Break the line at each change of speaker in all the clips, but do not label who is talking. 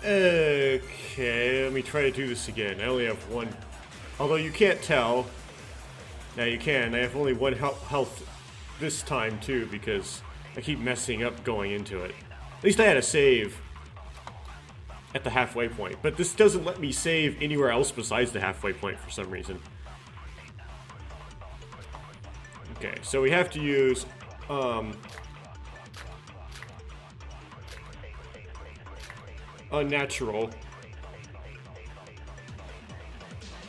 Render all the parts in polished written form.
Okay, let me try to do this again. I only have one. Although you can't tell. Now you can. I have only one health this time too because I keep messing up going into it. At least I had a save at the halfway point. But this doesn't let me save anywhere else besides the halfway point for some reason. Okay, so we have to use unnatural.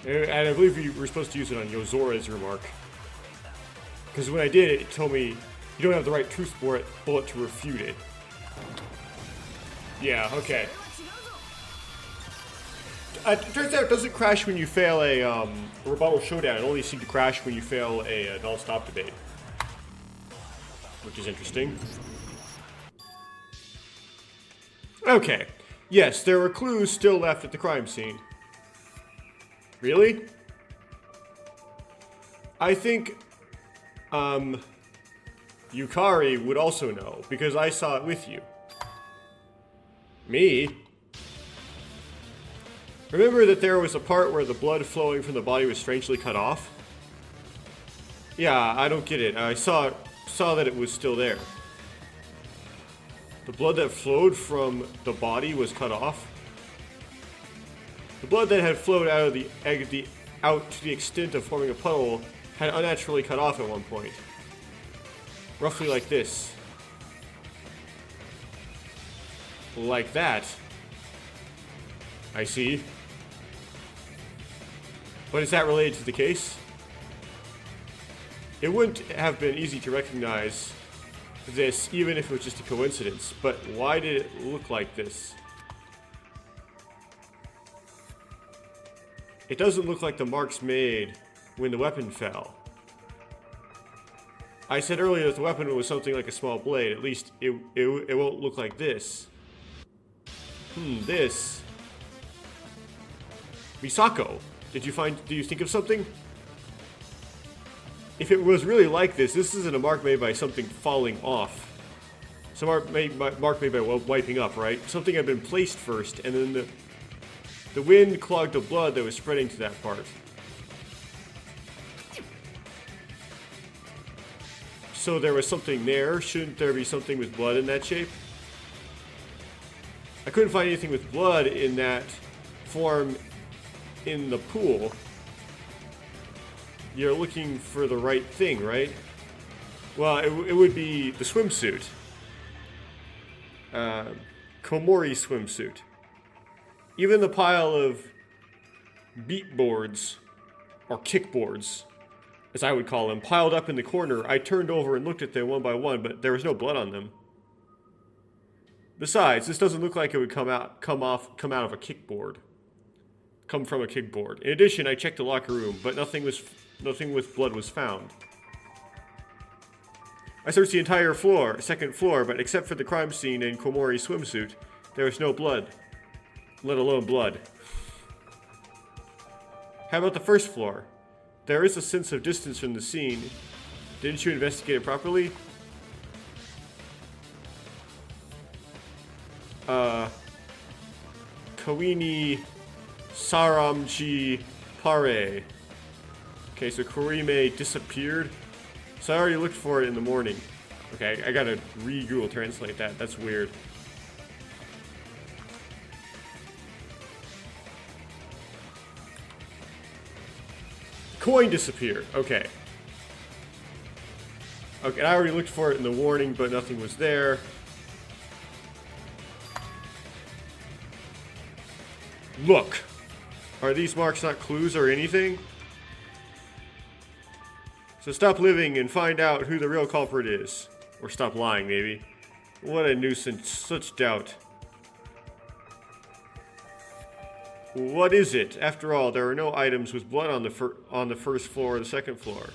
And I believe we were supposed to use it on Yozora's remark. Because when I did it, it told me you don't have the right truth bullet to refute it. Yeah, okay. It turns out it doesn't crash when you fail a rebuttal showdown. It only seems to crash when you fail a non-stop debate. Which is interesting. Okay. Yes, there were clues still left at the crime scene. Really? I think, Yukari would also know, because I saw it with you. Me? Remember that there was a part where the blood flowing from the body was strangely cut off? Yeah, I don't get it. I saw that it was still there. The blood that flowed from the body was cut off? The blood that had flowed out of the egg out to the extent of forming a puddle had unnaturally cut off at one point. Roughly like this. Like that. I see. But is that related to the case? It wouldn't have been easy to recognize this even if it was just a coincidence, but why did it look like this? It doesn't look like the marks made when the weapon fell. I said earlier that the weapon was something like a small blade. At least it won't look like this. This. Misako, do you think of something? If it was really like this isn't a mark made by something falling off. Some mark made by wiping up, right? Something had been placed first, and then the wind clogged the blood that was spreading to that part. So there was something there. Shouldn't there be something with blood in that shape? I couldn't find anything with blood in that form in the pool. You're looking for the right thing, right? Well, it would be the swimsuit. Komori swimsuit. Even the pile of beat boards, or kickboards, as I would call them, piled up in the corner, I turned over and looked at them one by one, but there was no blood on them. Besides, this doesn't look like it would come out of a kickboard. Come from a kickboard. In addition, I checked the locker room, but nothing with blood was found. I searched the entire second floor, but except for the crime scene and Komori swimsuit, there was no blood. Let alone blood. How about the first floor? There is a sense of distance from the scene. Didn't you investigate it properly? Kawini Saramji Pare. Okay, so Kurime disappeared. So I already looked for it in the morning. Okay, I gotta re-Google translate that. That's weird. Coin disappeared. Okay. Okay, I already looked for it in the warning, but nothing was there. Look. Are these marks not clues or anything? So stop living and find out who the real culprit is. Or stop lying, maybe. What a nuisance. Such doubt. What is it? After all, there are no items with blood on the first floor or the second floor.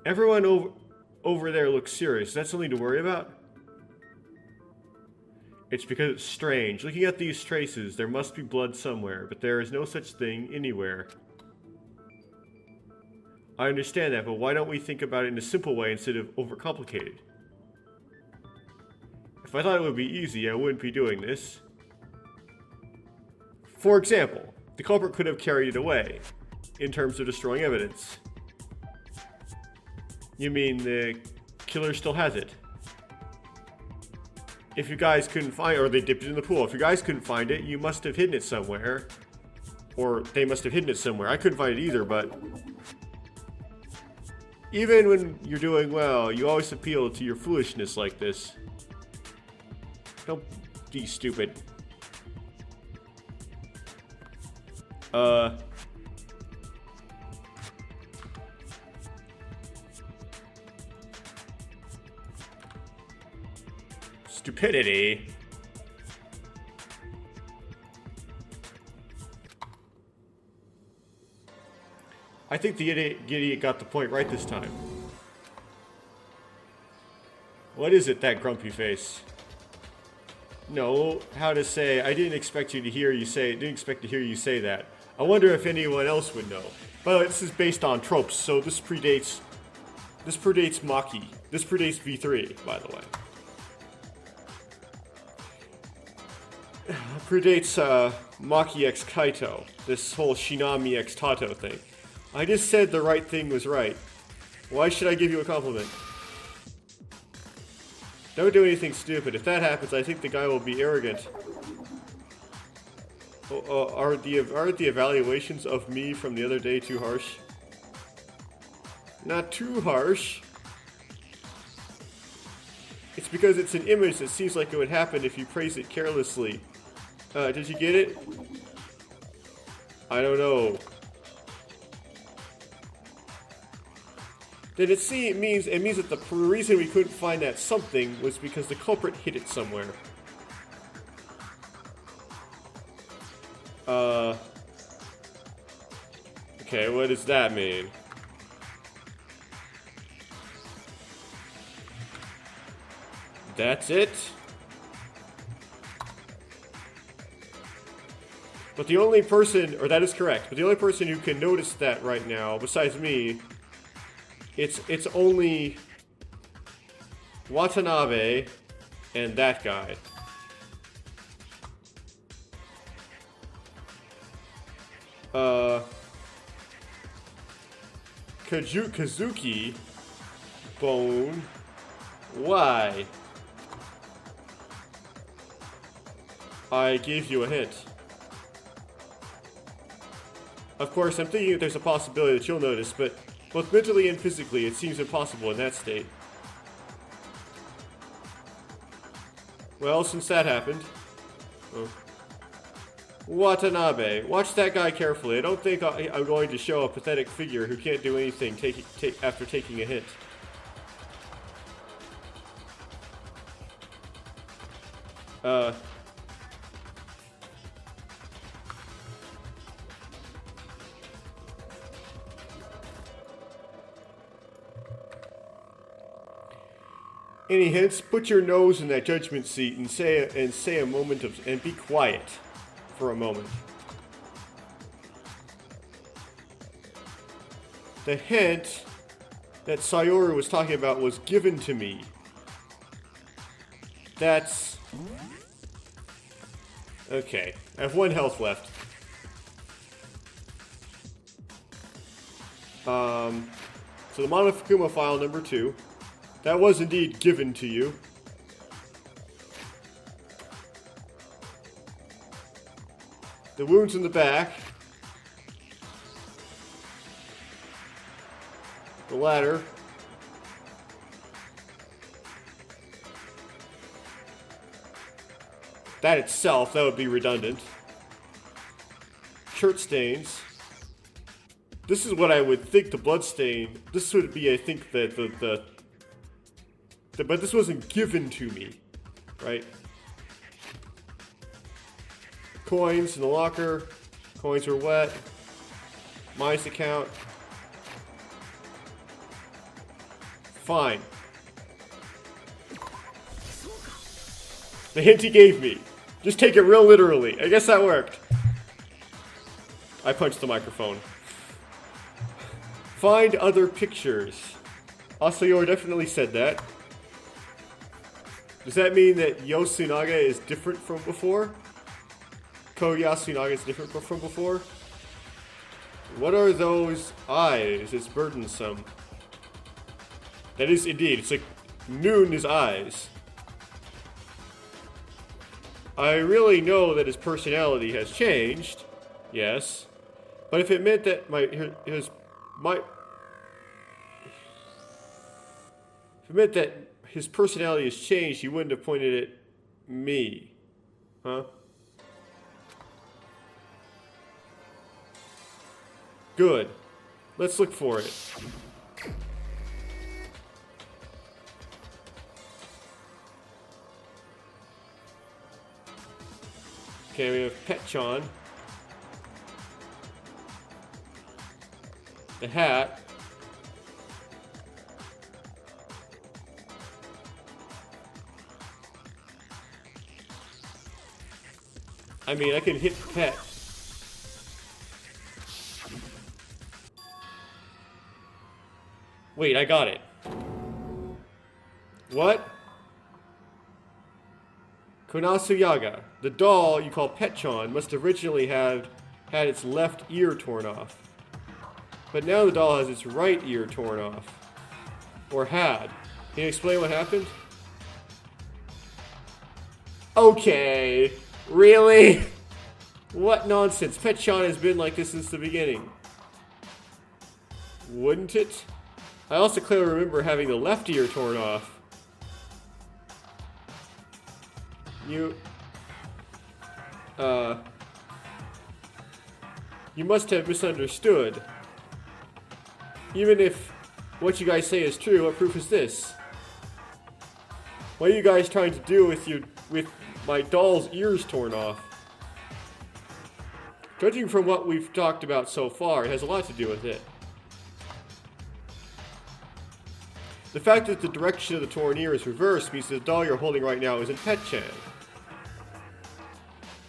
Everyone over there looks serious. That's something to worry about? It's because it's strange. Looking at these traces, there must be blood somewhere, but there is no such thing anywhere. I understand that, but why don't we think about it in a simple way instead of overcomplicated? If I thought it would be easy, I wouldn't be doing this. For example, the culprit could have carried it away, in terms of destroying evidence. You mean the killer still has it? If you guys couldn't find it, or they dipped it in the pool, if you guys couldn't find it, you must have hidden it somewhere. Or they must have hidden it somewhere. I couldn't find it either, but... even when you're doing well, you always appeal to your foolishness like this. Don't be stupid. Stupidity. I think the idiot got the point right this time. What is it, that grumpy face? No, how to say, I didn't expect to hear you say that. I wonder if anyone else would know. By the way, this is based on tropes, so this predates Maki. This predates V3, by the way. Predates Maki x Kaito, this whole Shinami x Tato thing. I just said the right thing was right. Why should I give you a compliment? Don't do anything stupid. If that happens, I think the guy will be arrogant. Are the evaluations of me from the other day too harsh? Not too harsh. It's because it's an image that seems like it would happen if you praise it carelessly. Did you get it? I don't know. Then it means that the reason we couldn't find that something was because the culprit hid it somewhere. Okay, what does that mean? That's it? But the only person, or that is correct, but the only person who can notice that right now, besides me, it's only Watanabe and that guy. Kazuki Bone. Why? I gave you a hint. Of course, I'm thinking that there's a possibility that you'll notice, but both mentally and physically, it seems impossible in that state. Well, since that happened... Oh. Watanabe, watch that guy carefully. I don't think I'm going to show a pathetic figure who can't do anything after taking a hint. Any hints? Put your nose in that judgment seat and say a moment of, and be quiet for a moment. The hint that Sayori was talking about was given to me. That's... okay, I have 1 health left. So the Monofukuma file number 2. That was indeed given to you. The wounds in the back. The ladder. That itself, that would be redundant. Shirt stains. This is what I would think the blood stain. This would be, I think, but this wasn't given to me, right? Coins in the locker. Coins were wet. Minus account. Fine. The hint he gave me. Just take it real literally. I guess that worked. I punched the microphone. Find other pictures. Asayor definitely said that. Does that mean that Yosunaga is different from before? Ko Yasunaga is different from before? What are those eyes? It's burdensome. That is indeed. It's like Noon is eyes. I really know that his personality has changed. Yes. But if it meant that if it meant that his personality has changed, he wouldn't have pointed at me. Huh? Good. Let's look for it. Okay, we have Petchon. The hat. I mean, I can hit Pet. Wait, I got it. What? Konasuyaga, the doll you call Petchon, must originally have had its left ear torn off. But now the doll has its right ear torn off. Or had. Can you explain what happened? Okay. Really? What nonsense. Petchon has been like this since the beginning. Wouldn't it? I also clearly remember having the left ear torn off. You must have misunderstood. Even if what you guys say is true, what proof is this? What are you guys trying to do with my doll's ears torn off? Judging from what we've talked about so far, it has a lot to do with it. The fact that the direction of the torn ear is reversed means the doll you're holding right now isn't Petchan.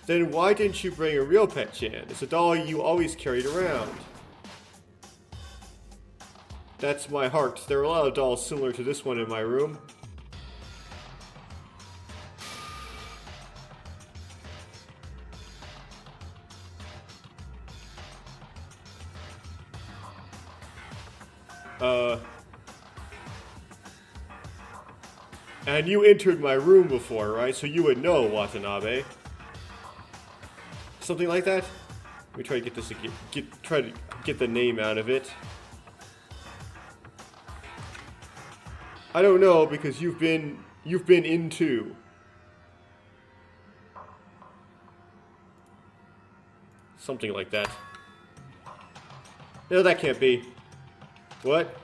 Then why didn't you bring a real Petchan? It's a doll you always carried around. That's my heart. There are a lot of dolls similar to this one in my room. And you entered my room before, right? So you would know, Watanabe. Something like that? Let me try to get this try to get the name out of it. I don't know because you've been into. Something like that. No, that can't be. What?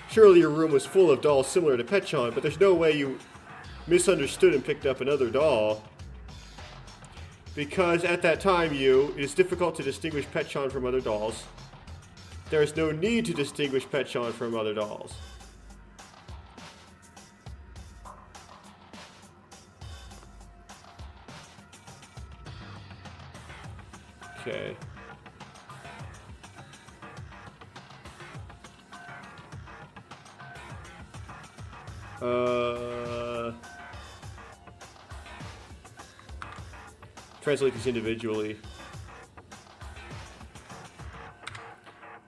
Surely your room was full of dolls similar to Petchon, but there's no way you misunderstood and picked up another doll. Because at that time, it is difficult to distinguish Petchon from other dolls. There is no need to distinguish Petchon from other dolls. Okay. Translate these individually.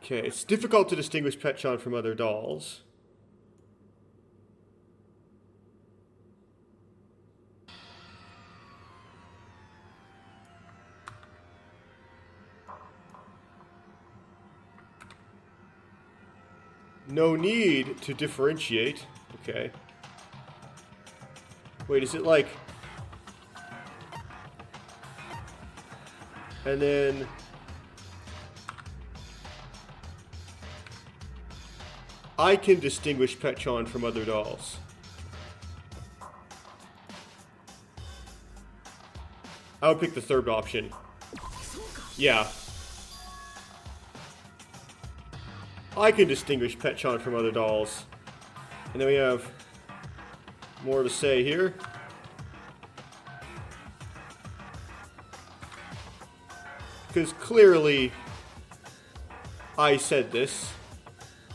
Okay, it's difficult to distinguish Petchon from other dolls. No need to differentiate. Okay. Wait, is it like... And then... I can distinguish Petchon from other dolls. I would pick the third option. Yeah. I can distinguish Petchon from other dolls. And then we have more to say here. Because clearly I said this.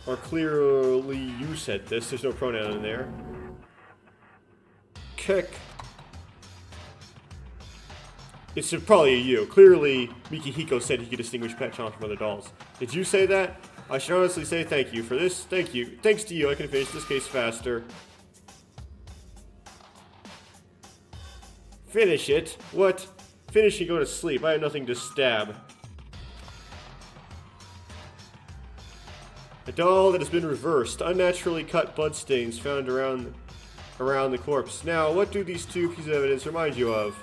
Or clearly you said this. There's no pronoun in there. Kick. It's probably a you. Clearly, Mikihiko said he could distinguish Petchon from other dolls. Did you say that? I should honestly say thank you for this. Thank you. Thanks to you, I can finish this case faster. Finish it? What? Finish and go to sleep. I have nothing to stab. A doll that has been reversed. Unnaturally cut bloodstains found around the corpse. Now, what do these two pieces of evidence remind you of?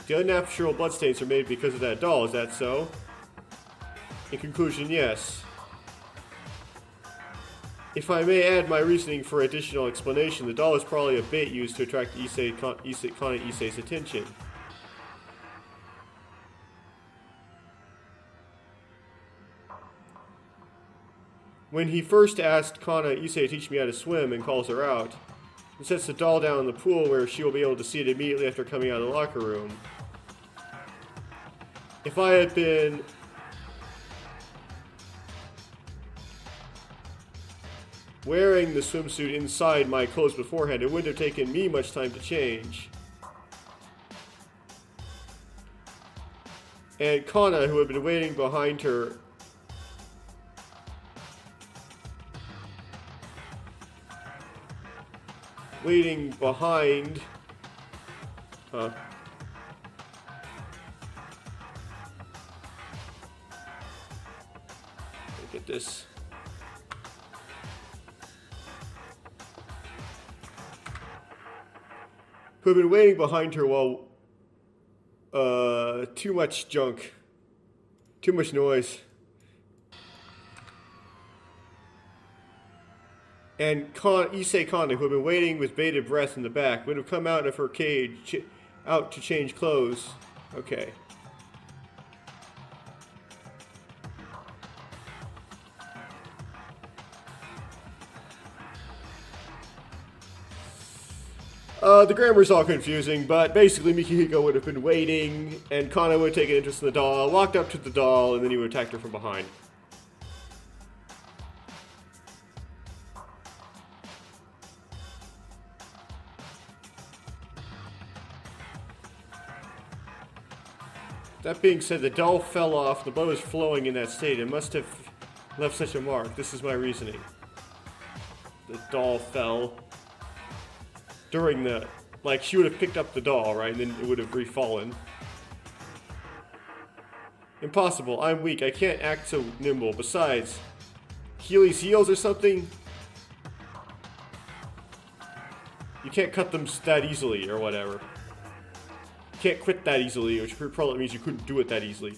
The unnatural bloodstains are made because of that doll, is that so? In conclusion, yes. If I may add my reasoning for additional explanation, the doll is probably a bait used to attract Kana Issei's attention. When he first asked Kana Issei to teach me how to swim and calls her out, he sets the doll down in the pool where she will be able to see it immediately after coming out of the locker room. If I had been wearing the swimsuit inside my clothes beforehand, it wouldn't have taken me much time to change. And Kana, who had been waiting behind her, look at this. Who had been waiting behind her while, too much junk. Too much noise. And Issei Kana, who had been waiting with bated breath in the back, would have come out of her cage, out to change clothes. Okay. The grammar's all confusing, but basically Mikihiko would have been waiting, and Kana would have taken interest in the doll, walked up to the doll, and then he would have attacked her from behind. That being said, the doll fell off, the blood was flowing in that state, it must have left such a mark. This is my reasoning. The doll fell during the, like, she would have picked up the doll, right, and then it would have refallen. Impossible, I'm weak, I can't act so nimble. Besides, Achilles' heels or something? You can't cut them that easily, or whatever. You can't quit that easily, which probably means you couldn't do it that easily.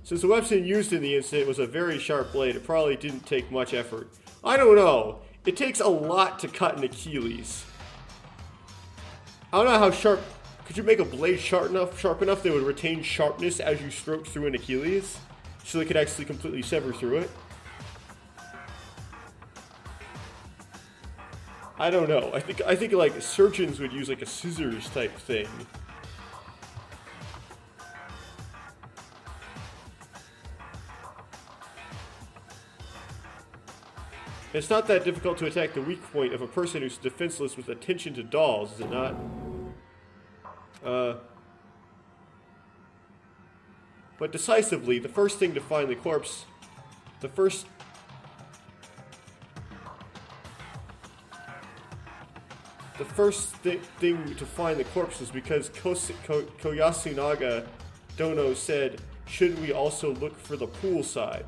Since the weapon used in the incident was a very sharp blade, it probably didn't take much effort. I don't know. It takes a lot to cut an Achilles. I don't know how sharp. Could you make a blade sharp enough that it would retain sharpness as you stroke through an Achilles, so it could actually completely sever through it? I don't know. I think like surgeons would use like a scissors type thing. It's not that difficult to attack the weak point of a person who's defenseless with attention to dolls, is it not? But decisively, the first thing to find the corpse... The first thing to find the corpse was because Koyasunaga Dono said, shouldn't we also look for the pool side?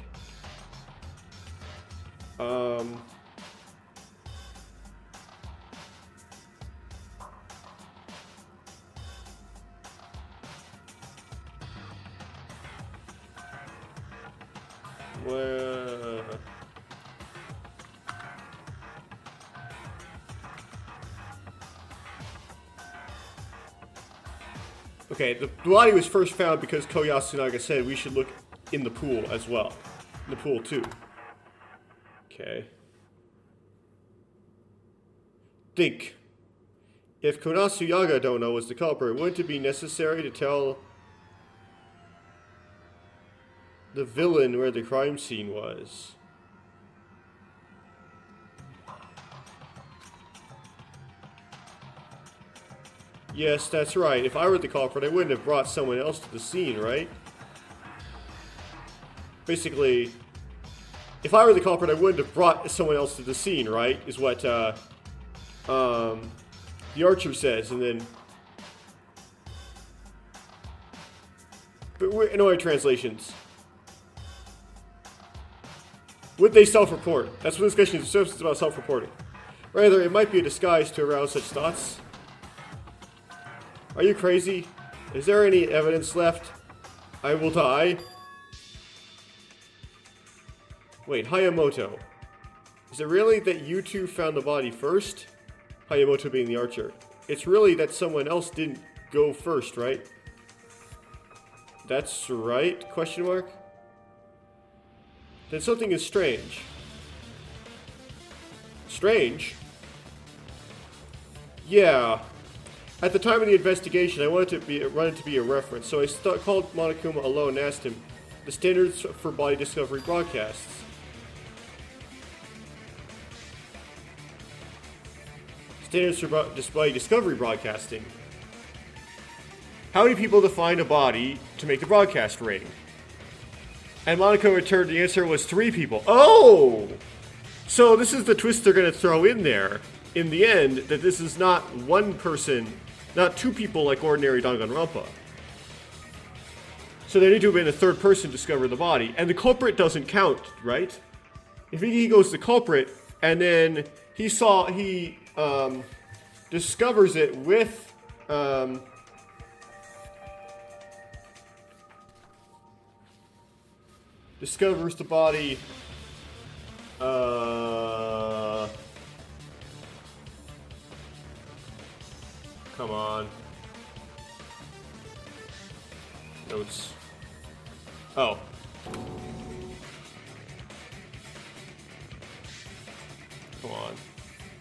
Okay, the body was first found because Koyasunaga said we should look in the pool as well. In the pool too. Okay. Think. If Konasuyaga Dono was the culprit, wouldn't it be necessary to tell the villain where the crime scene was. Yes, that's right. If I were the culprit, I wouldn't have brought someone else to the scene, right? Basically, if I were the culprit, I wouldn't have brought someone else to the scene, right? Is what the archer says, and then... But in other translations, would they self-report? That's what this question is. It's about self-reporting. Rather, it might be a disguise to arouse such thoughts. Are you crazy? Is there any evidence left? I will die. Wait, Hayamoto. Is it really that you two found the body first? Hayamoto being the archer. It's really that someone else didn't go first, right? That's right? Question mark? Then something is strange. Strange? Yeah. At the time of the investigation, I wanted it to be a reference, so I called Monokuma alone and asked him the standards for body discovery broadcasts. Standards for body discovery broadcasting. How many people define a body to make the broadcast ring? And Monokuma returned the answer was 3 people. Oh! So this is the twist they're going to throw in there, in the end, that this is not one person, not 2 people like ordinary Danganronpa. So there need to have been a 3rd person to discover the body. And the culprit doesn't count, right? If he goes the culprit, and then he discovers it with, discovers the body, come on. Notes. Oh. Come on.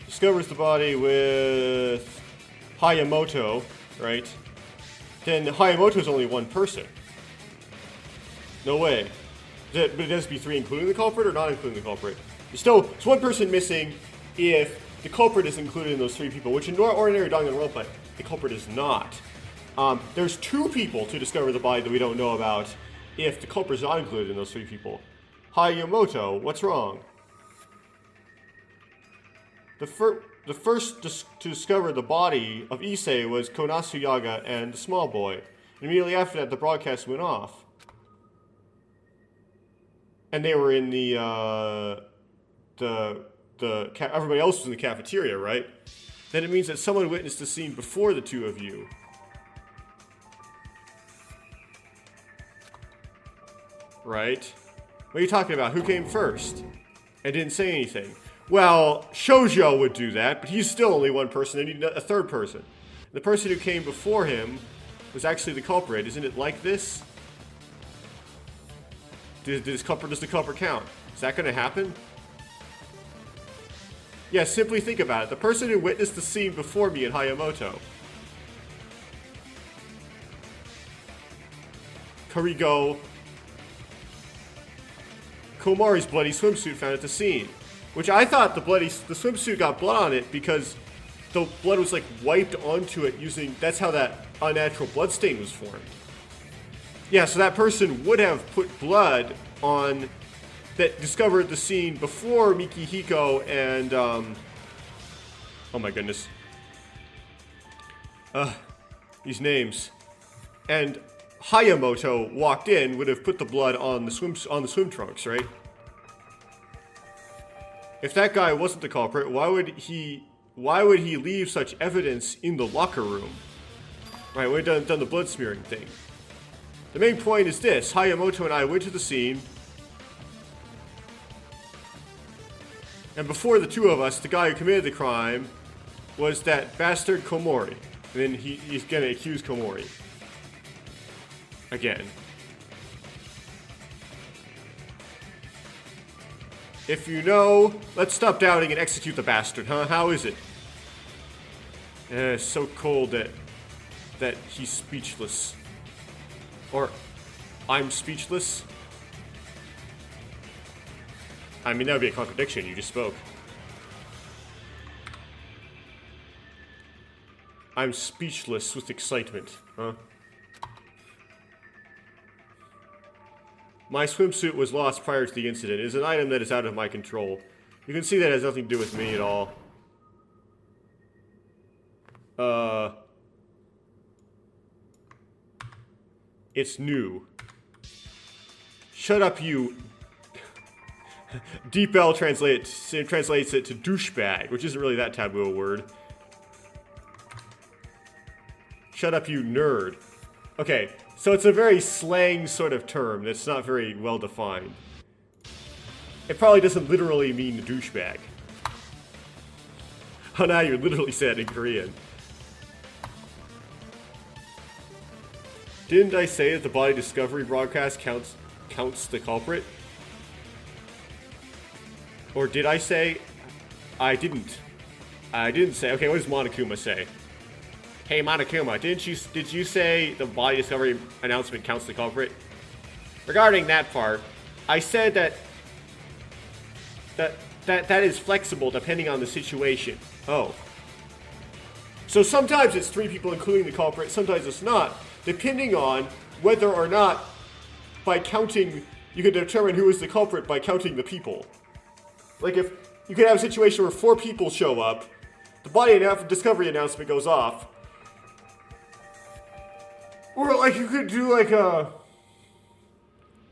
Discovers the body with Hayamoto, right? Then Hayamoto is only one person. No way. But it has to be 3 including the culprit or not including the culprit? It's one person missing if the culprit is included in those 3 people, which in ordinary Danganronpa, the culprit is not. There's 2 people to discover the body that we don't know about if the culprit is not included in those 3 people. Hayamoto, what's wrong? The first to discover the body of Issei was Konasuyaga and the small boy. And immediately after that, the broadcast went off. And they were in everybody else was in the cafeteria, right? Then it means that someone witnessed the scene before the 2 of you. Right? What are you talking about? Who came first? And didn't say anything. Well, Shoujo would do that, but he's still only one person. They need a 3rd person. The person who came before him was actually the culprit. Isn't it like this? Does the culprit count? Is that going to happen? Yeah, simply think about it. The person who witnessed the scene before me in Hayamoto. Karigo. Komari's bloody swimsuit found at the scene. Which I thought the swimsuit got blood on it because the blood was like wiped onto it using, that's how that unnatural blood stain was formed. Yeah, so that person would have put blood on, that discovered the scene before Mikihiko and, oh my goodness. These names. And Hayamoto walked in, would have put the blood on the swim trunks, right? If that guy wasn't the culprit, why would he leave such evidence in the locker room? Right, we've done the blood smearing thing. The main point is this: Hayamoto and I went to the scene, and before the 2 of us, the guy who committed the crime was that bastard Komori. And then he's gonna accuse Komori. Again. If you know, let's stop doubting and execute the bastard, huh? How is it? It's so cold that he's speechless. Or, I'm speechless. I mean, that would be a contradiction. You just spoke. I'm speechless with excitement, huh? My swimsuit was lost prior to the incident. It is an item that is out of my control. You can see that has nothing to do with me at all. It's new. Shut up, you. Deep L translates it to douchebag, which isn't really that taboo a word. Shut up, you nerd. Okay, so it's a very slang sort of term that's not very well defined. It probably doesn't literally mean douchebag. Oh, now you literally said it in Korean. Didn't I say that the body discovery broadcast counts the culprit? Or did I say? I didn't. I didn't say. Okay, what does Monokuma say? Hey Monokuma, did you say the body discovery announcement counts the culprit? Regarding that part, I said that is flexible depending on the situation. Oh. So sometimes it's 3 people including the culprit, sometimes it's not. Depending on whether or not, by counting, you can determine who is the culprit by counting the people. Like if you could have a situation where 4 people show up, the body discovery announcement goes off. Or like you could do like a...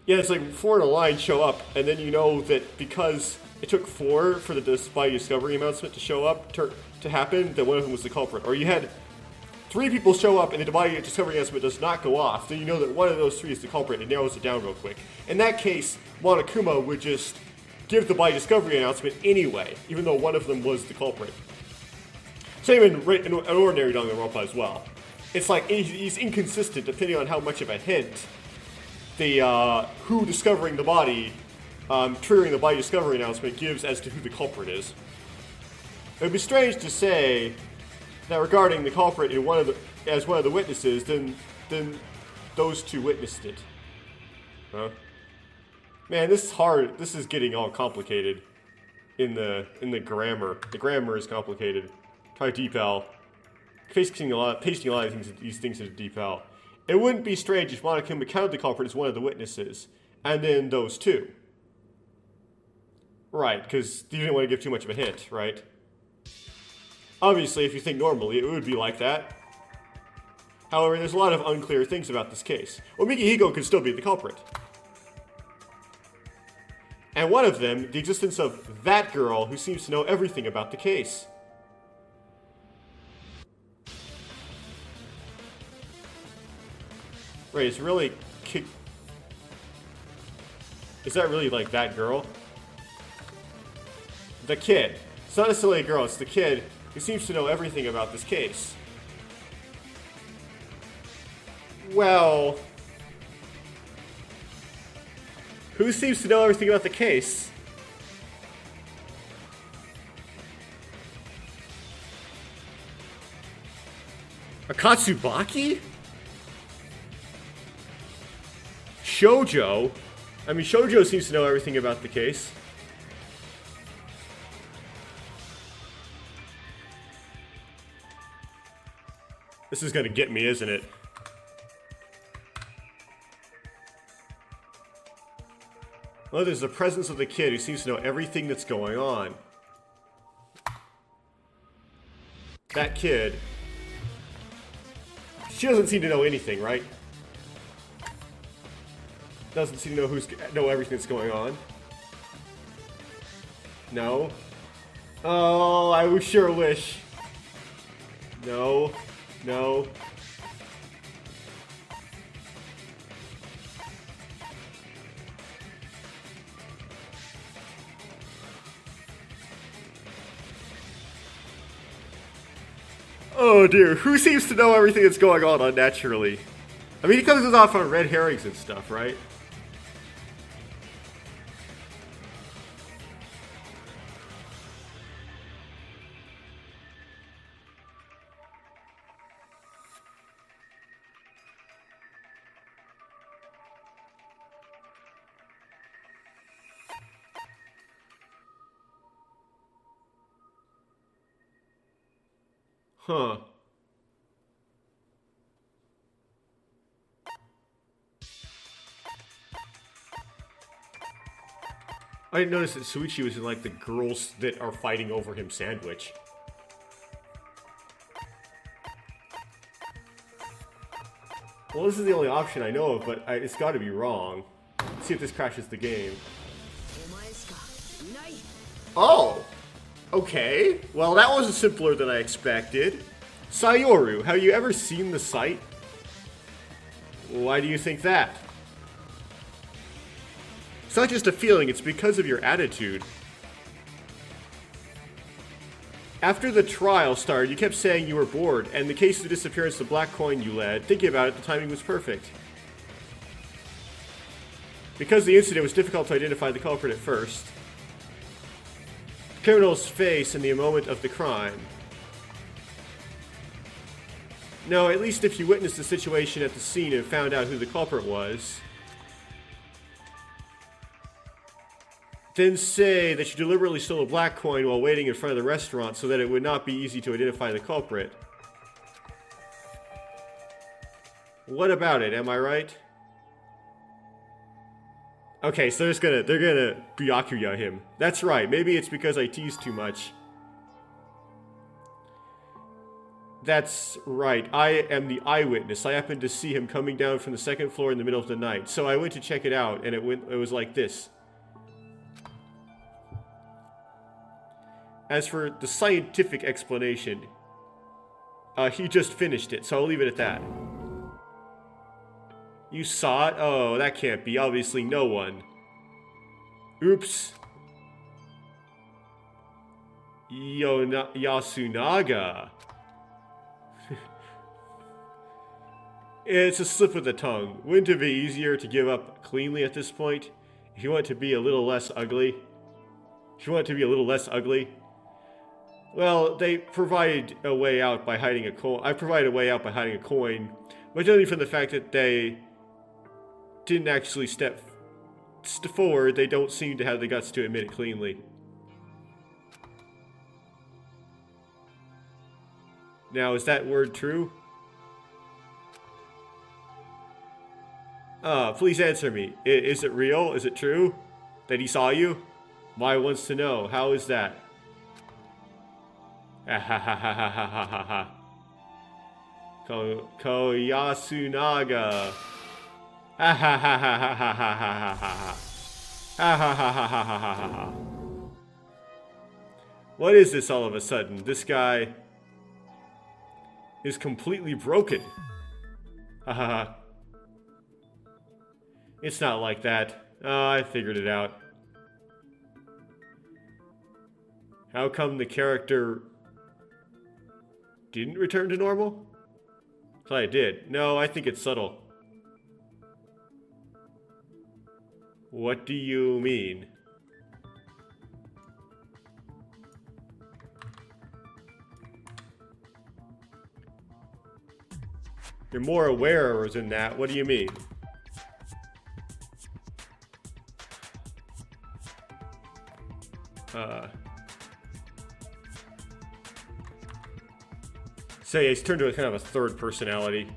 Yeah, it's like 4 in a line show up, and then you know that because it took 4 for the body discovery announcement to show up, to happen, that one of them was the culprit. Or you had 3 people show up and the body discovery announcement does not go off, then you know that one of those 3 is the culprit. It narrows it down real quick. In that case, Monokuma would just give the body discovery announcement anyway, even though one of them was the culprit. Same in ordinary Danganronpa as well. It's like he's inconsistent depending on how much of a hint the who discovering the body, triggering the body discovery announcement gives as to who the culprit is. It would be strange to say that regarding the culprit in as one of the witnesses, then those 2 witnessed it. Huh? Man, this is hard. This is getting all complicated in the grammar. The grammar is complicated. Try deep L. Pasting a lot of these things into deep L. It wouldn't be strange if Monokuma counted the culprit as one of the witnesses, and then those 2. Right, because you didn't want to give too much of a hint, right? Obviously, if you think normally, it would be like that. However, there's a lot of unclear things about this case. Well, Mikihiko could still be the culprit. And one of them, the existence of that girl who seems to know everything about the case. Right, it's really... Is that really like that girl? The kid. It's not necessarily a girl, it's the kid who seems to know everything about this case. Well... Who seems to know everything about the case? Akatsubaki? Shoujo? I mean, Shoujo seems to know everything about the case. This is gonna get me, isn't it? Oh, there's the presence of the kid who seems to know everything that's going on. That kid. She doesn't seem to know anything, right? Doesn't seem to know everything that's going on. No. Oh, I sure wish. No. No. Oh dear, who seems to know everything that's going on unnaturally? I mean, he comes off on red herrings and stuff, right? Huh. I didn't notice that Suichi was in, like, the girls that are fighting over him sandwich. Well, this is the only option I know of, but it's got to be wrong. Let's see if this crashes the game. Oh! Okay. Well, that was simpler than I expected. Sayoru, have you ever seen the site? Why do you think that? It's not just a feeling, it's because of your attitude. After the trial started, you kept saying you were bored, and in the case of the disappearance of the black coin you led, thinking about it, the timing was perfect. Because the incident was difficult to identify the culprit at first, the criminal's face in the moment of the crime. No, at least if you witnessed the situation at the scene and found out who the culprit was, then say that you deliberately stole a black coin while waiting in front of the restaurant so that it would not be easy to identify the culprit. What about it? Am I right? Okay, so they're gonna Byakuya him. That's right. Maybe it's because I teased too much. That's right. I am the eyewitness. I happened to see him coming down from the second floor in the middle of the night. So I went to check it out, and it was like this. As for the scientific explanation, he just finished it, so I'll leave it at that. You saw it? Oh, that can't be. Obviously no one. Oops. Yasunaga. It's a slip of the tongue. Wouldn't it be easier to give up cleanly at this point? If you want to be a little less ugly? Well, they provided a way out by hiding a coin. I provided a way out by hiding a coin, but only from the fact that they didn't actually step forward. They don't seem to have the guts to admit it cleanly. Now, is that word true? Please answer me. Is it real? Is it true that he saw you? Why wants to know. How is that? Koyasunaga. What is this all of a sudden? This guy is completely broken. It's not like that. I figured it out. How come the character didn't return to normal? I thought it did. No, I think it's subtle. What do you mean? You're more aware than that. What do you mean? Say it's turned to a kind of a third personality.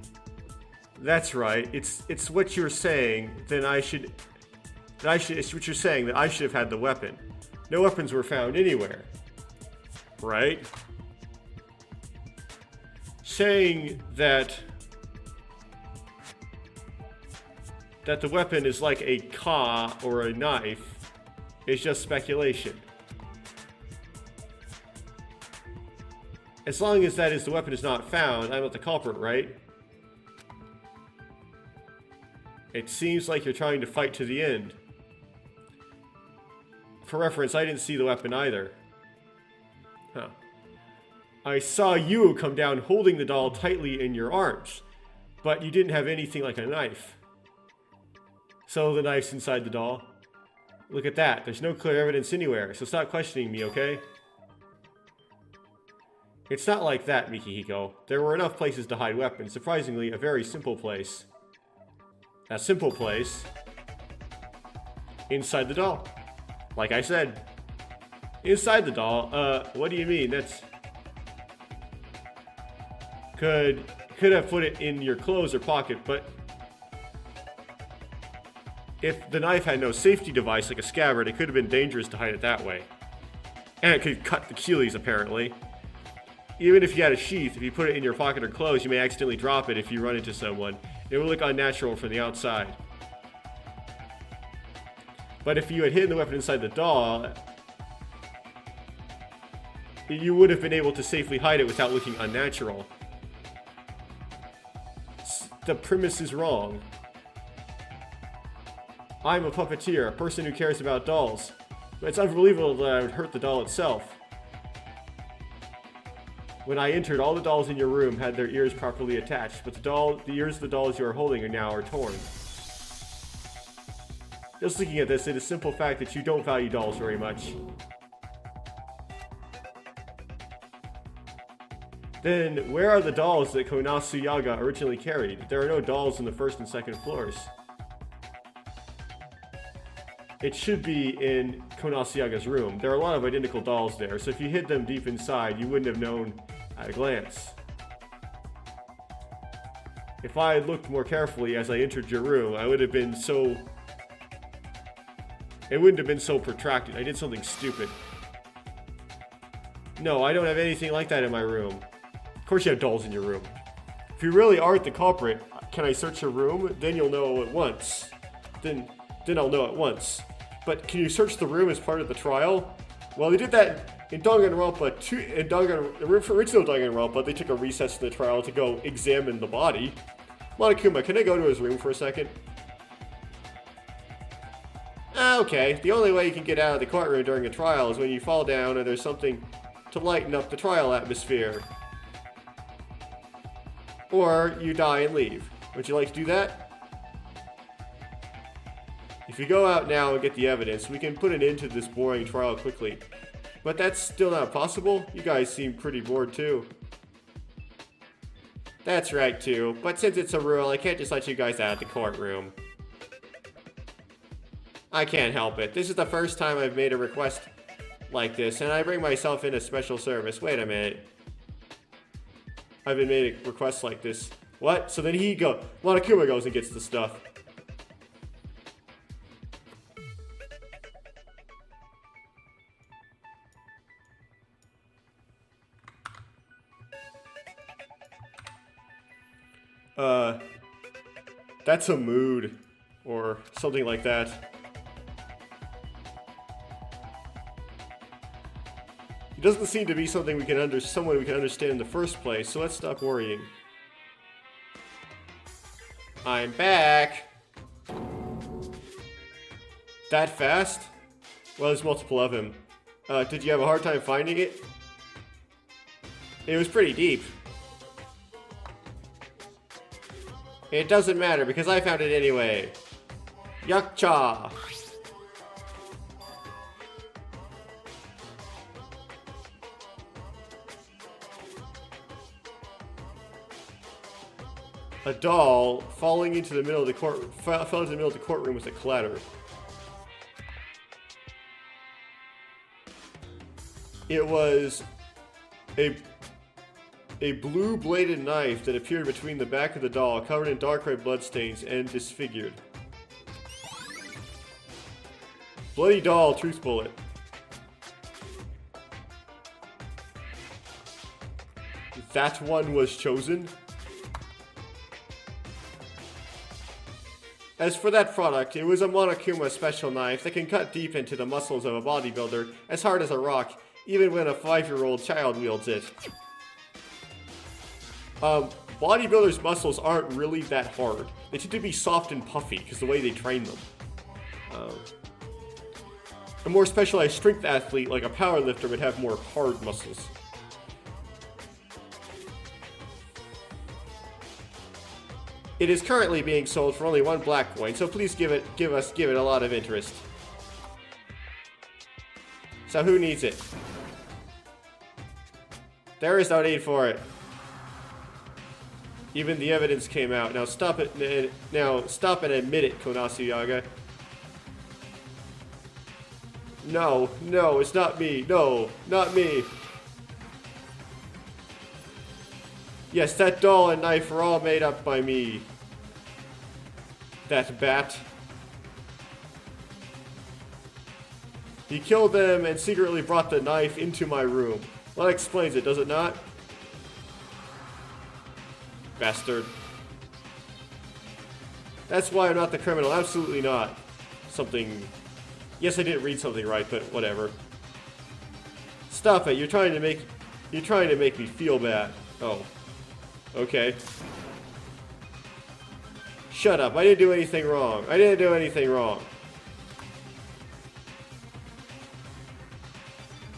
That's right. It's what you're saying. Then it's what you're saying that I should have had the weapon. No weapons were found anywhere. Right? Saying that the weapon is like a ka or a knife is just speculation. As long as the weapon is not found, I'm not the culprit, right? It seems like you're trying to fight to the end. For reference, I didn't see the weapon either. Huh. I saw you come down holding the doll tightly in your arms, but you didn't have anything like a knife. So the knife's inside the doll. Look at that. There's no clear evidence anywhere, so stop questioning me, okay? It's not like that, Mikihiko. There were enough places to hide weapons. Surprisingly, a very simple place. A simple place. Inside the doll. Like I said. Inside the doll? What do you mean? could have put it in your clothes or pocket, but if the knife had no safety device like a scabbard, it could have been dangerous to hide it that way. And it could cut the Achilles, apparently. Even if you had a sheath, if you put it in your pocket or clothes, you may accidentally drop it if you run into someone. It would look unnatural from the outside. But if you had hidden the weapon inside the doll, you would have been able to safely hide it without looking unnatural. The premise is wrong. I'm a puppeteer, a person who cares about dolls. But it's unbelievable that I would hurt the doll itself. When I entered, all the dolls in your room had their ears properly attached, but the ears of the dolls you are holding are torn. Just looking at this, it is a simple fact that you don't value dolls very much. Then, where are the dolls that Konasuyaga originally carried? There are no dolls in the first and second floors. It should be in Konasuyaga's room. There are a lot of identical dolls there, so if you hid them deep inside, you wouldn't have known at a glance. If I had looked more carefully as I entered your room, it wouldn't have been so protracted. I did something stupid. No, I don't have anything like that in my room. Of course you have dolls in your room. If you really aren't the culprit, can I search your room? Then you'll know at once. Then I'll know at once. But can you search the room as part of the trial? Well, they did that in Danganronpa 2. In original Danganronpa, they took a recess in the trial to go examine the body. Monokuma, can I go to his room for a second? Okay, the only way you can get out of the courtroom during a trial is when you fall down or there's something to lighten up the trial atmosphere. Or you die and leave. Would you like to do that? If we go out now and get the evidence, we can put an end to this boring trial quickly. But that's still not possible. You guys seem pretty bored too. That's right too, but since it's a rule, I can't just let you guys out of the courtroom. I can't help it. This is the first time I've made a request like this, and I bring myself in a special service. Wait a minute. I've been made a request like this. What? So then Monokuma goes and gets the stuff. That's a mood, or something like that. It doesn't seem to be something someone we can understand in the first place, so let's stop worrying. I'm back! That fast? Well, there's multiple of him. Did you have a hard time finding it? It was pretty deep. It doesn't matter, because I found it anyway. Yakcha! A doll falling into the middle of the fell into the middle of the courtroom with a clatter. It was a blue-bladed knife that appeared between the back of the doll, covered in dark red bloodstains and disfigured. Bloody doll, truth bullet. That one was chosen? As for that product, it was a Monokuma special knife that can cut deep into the muscles of a bodybuilder, as hard as a rock, even when a 5-year-old child wields it. Bodybuilders' muscles aren't really that hard. They tend to be soft and puffy, because the way they train them. A more specialized strength athlete, like a powerlifter, would have more hard muscles. It is currently being sold for only 1 black coin, so please give it a lot of interest. So who needs it? There is no need for it. Even the evidence came out. Now stop it. Now stop and admit it, Konasuyaga. No, it's not me. No, not me. Yes, that doll and knife were all made up by me. That bat. He killed them and secretly brought the knife into my room. Well, that explains it, does it not? Bastard. That's why I'm not the criminal. Absolutely not. Something... Yes, I didn't read something right, but whatever. Stop it. You're trying to make me feel bad. Oh. Okay. Shut up. I didn't do anything wrong. I didn't do anything wrong.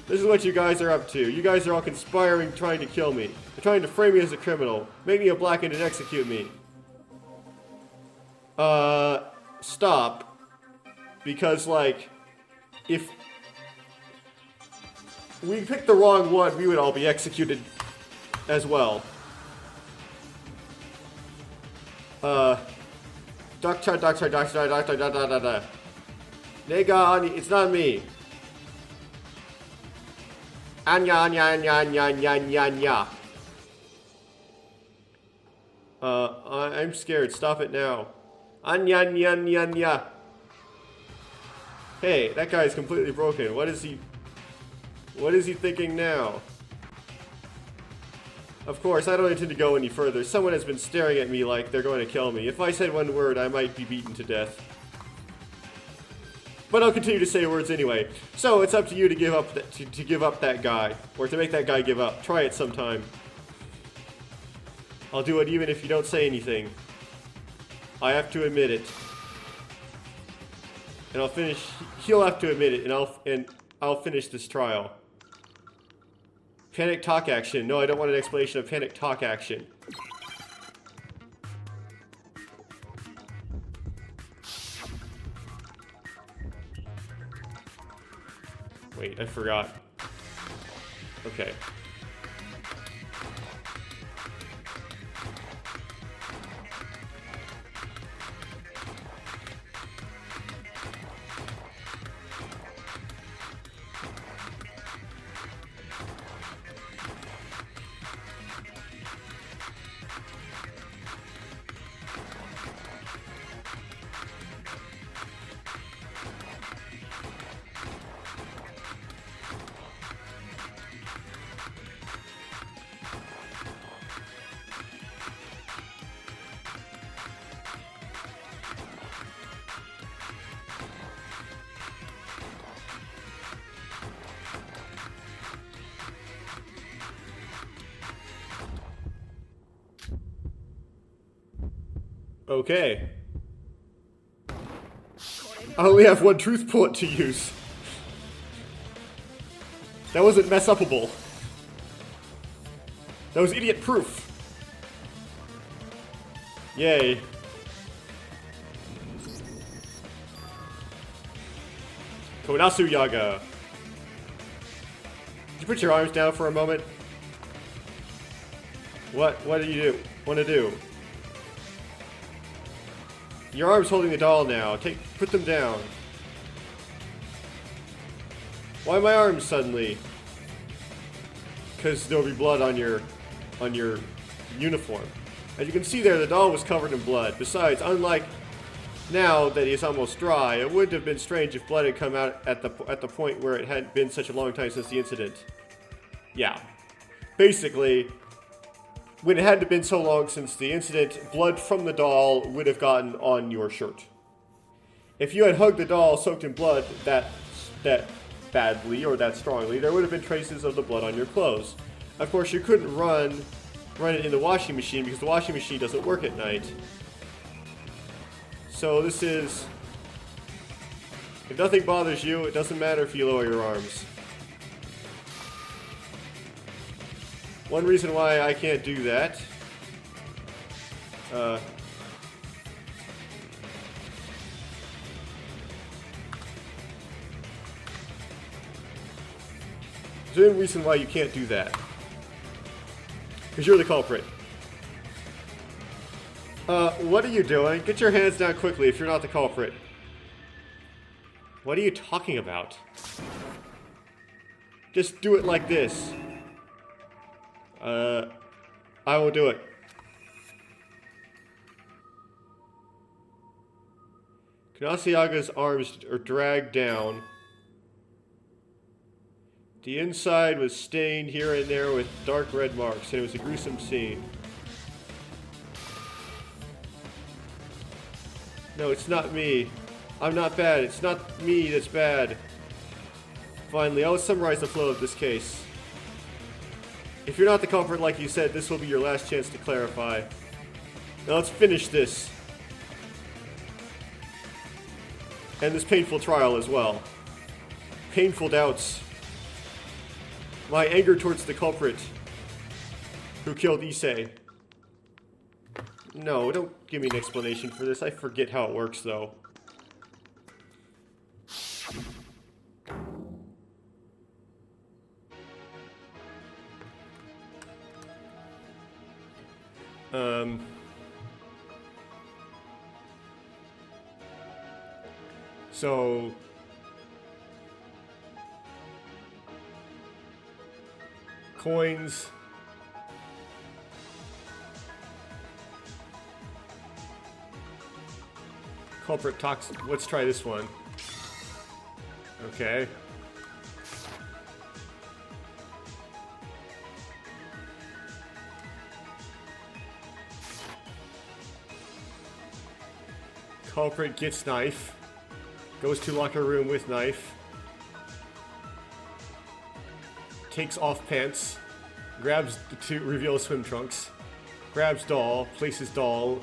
This is what you guys are up to. You guys are all conspiring, trying to kill me. They're trying to frame me as a criminal. Make me a blackened and execute me. Stop. Because, like, if we picked the wrong one, we would all be executed as well. Doctor. Nega, it's not me. Anya. I'm scared. Stop it now. Anya. Hey, that guy's completely broken. What is he thinking now? Of course, I don't intend to go any further. Someone has been staring at me like they're going to kill me. If I said one word, I might be beaten to death. But I'll continue to say words anyway. So it's up to you to give up to give up that guy, or to make that guy give up. Try it sometime. I'll do it even if you don't say anything. I have to admit it. And I'll finish. He'll have to admit it, and I'll finish this trial. Panic talk action. No, I don't want an explanation of panic talk action. Wait, I forgot. Okay. Okay. I only have one truth bullet to use. That wasn't mess upable. That was idiot proof. Yay. Konasu Yaga. Did you put your arms down for a moment? What do you want to do? Your arm's holding the doll now. Put them down. Why my arms suddenly? Because there'll be blood on your uniform. As you can see there, the doll was covered in blood. Besides, unlike now that he's almost dry, it wouldn't have been strange if blood had come out at the point where it had been such a long time since the incident. Yeah. Basically, when it hadn't been so long since the incident, blood from the doll would have gotten on your shirt. If you had hugged the doll soaked in blood that badly or that strongly, there would have been traces of the blood on your clothes. Of course, you couldn't run it in the washing machine because the washing machine doesn't work at night. So this is... If nothing bothers you, it doesn't matter if you lower your arms. One reason why I can't do that, there's a reason why you can't do that. Because you're the culprit. What are you doing? Get your hands down quickly if you're not the culprit. What are you talking about? Just do it like this. I will do it. Kanasiaga's arms are dragged down. The inside was stained here and there with dark red marks, and it was a gruesome scene. No, it's not me. I'm not bad. It's not me that's bad. Finally, I will summarize the flow of this case. If you're not the culprit like you said, this will be your last chance to clarify. Now let's finish this. And this painful trial as well. Painful doubts. My anger towards the culprit who killed Issei. No, don't give me an explanation for this. I forget how it works, though. So... coins... culprit talks... let's try this one. Okay. Culprit gets knife. Goes to locker room with knife. Takes off pants. Grabs to reveal swim trunks. Grabs doll. Places doll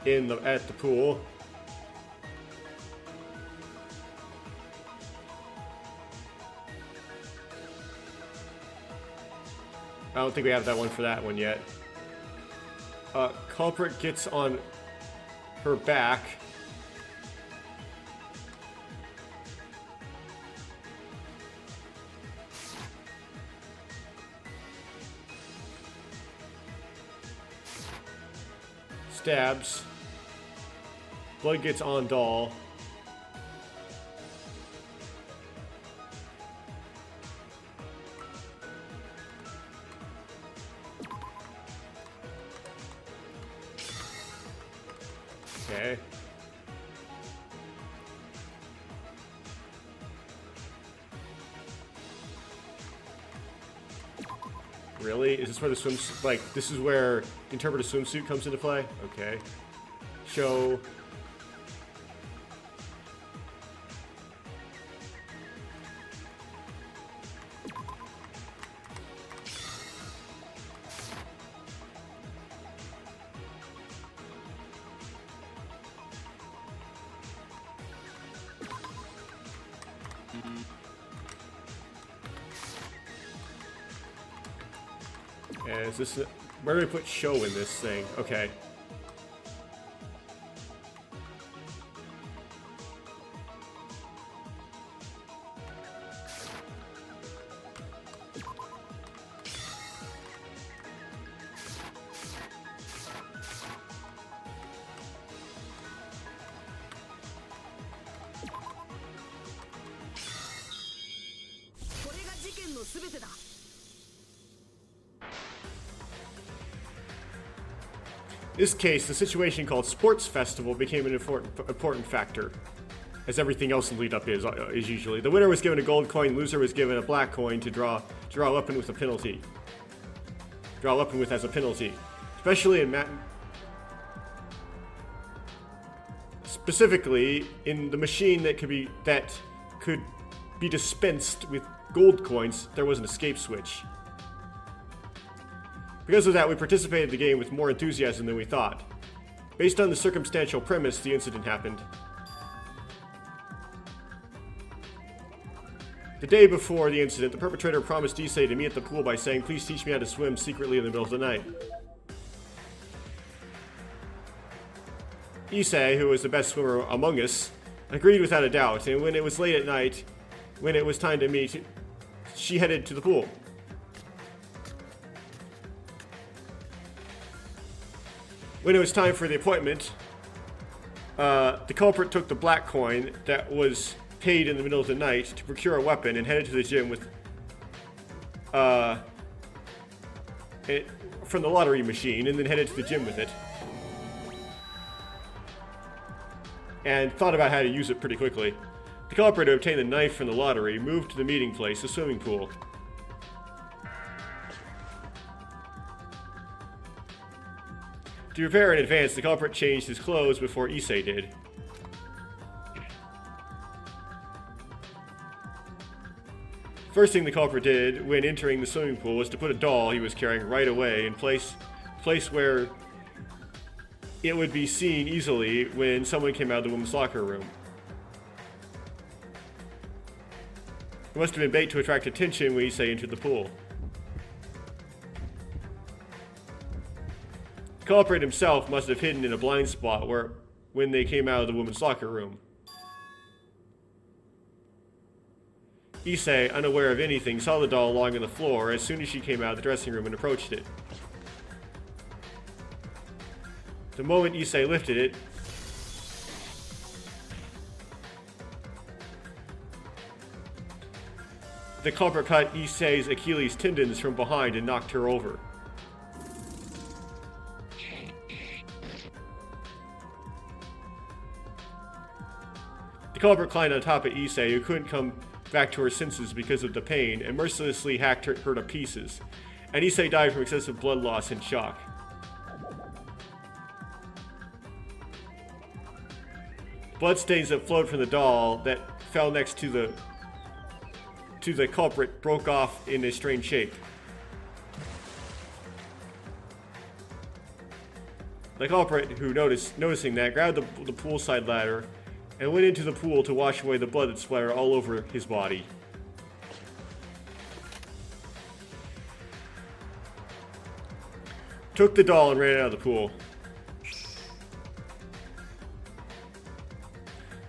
at the pool. I don't think we have that one for that one yet. Culprit gets on her back. Stabs. Blood gets on doll. Okay. Really? Is this where the swimsuit, like, this is where interpretive swimsuit comes into play? Okay. Show. And is this, where do we put show in this thing? Okay. In this case, the situation called Sports Festival became an important factor, as everything else in lead-up is usually. The winner was given a gold coin, loser was given a black coin to draw a weapon with a penalty. Draw a weapon with as a penalty. Especially in specifically in the machine that could be dispensed with gold coins, there was an escape switch. Because of that, we participated in the game with more enthusiasm than we thought. Based on the circumstantial premise, the incident happened. The day before the incident, the perpetrator promised Issei to meet at the pool by saying, "Please teach me how to swim," secretly in the middle of the night. Issei, who was the best swimmer among us, agreed without a doubt, and when it was late at night, when it was time to meet, she headed to the pool. When it was time for the appointment, the culprit took the black coin that was paid in the middle of the night to procure a weapon and headed to the gym from the lottery machine and then headed to the gym with it. And thought about how to use it pretty quickly. The culprit who obtained the knife from the lottery moved to the meeting place, the swimming pool. To prepare in advance, the culprit changed his clothes before Issei did. First thing the culprit did when entering the swimming pool was to put a doll he was carrying right away in place where it would be seen easily when someone came out of the women's locker room. It must have been bait to attract attention when Issei entered the pool. The culprit himself must have hidden in a blind spot when they came out of the women's locker room. Issei, unaware of anything, saw the doll lying on the floor as soon as she came out of the dressing room and approached it. The moment Issei lifted it, the culprit cut Issei's Achilles tendons from behind and knocked her over. The culprit climbed on top of Issei, who couldn't come back to her senses because of the pain, and mercilessly hacked her to pieces. And Issei died from excessive blood loss and shock. Bloodstains that flowed from the doll that fell next to the culprit broke off in a strange shape. The culprit, who noticing that, grabbed the poolside ladder and went into the pool to wash away the blood that splattered all over his body. Took the doll and ran out of the pool.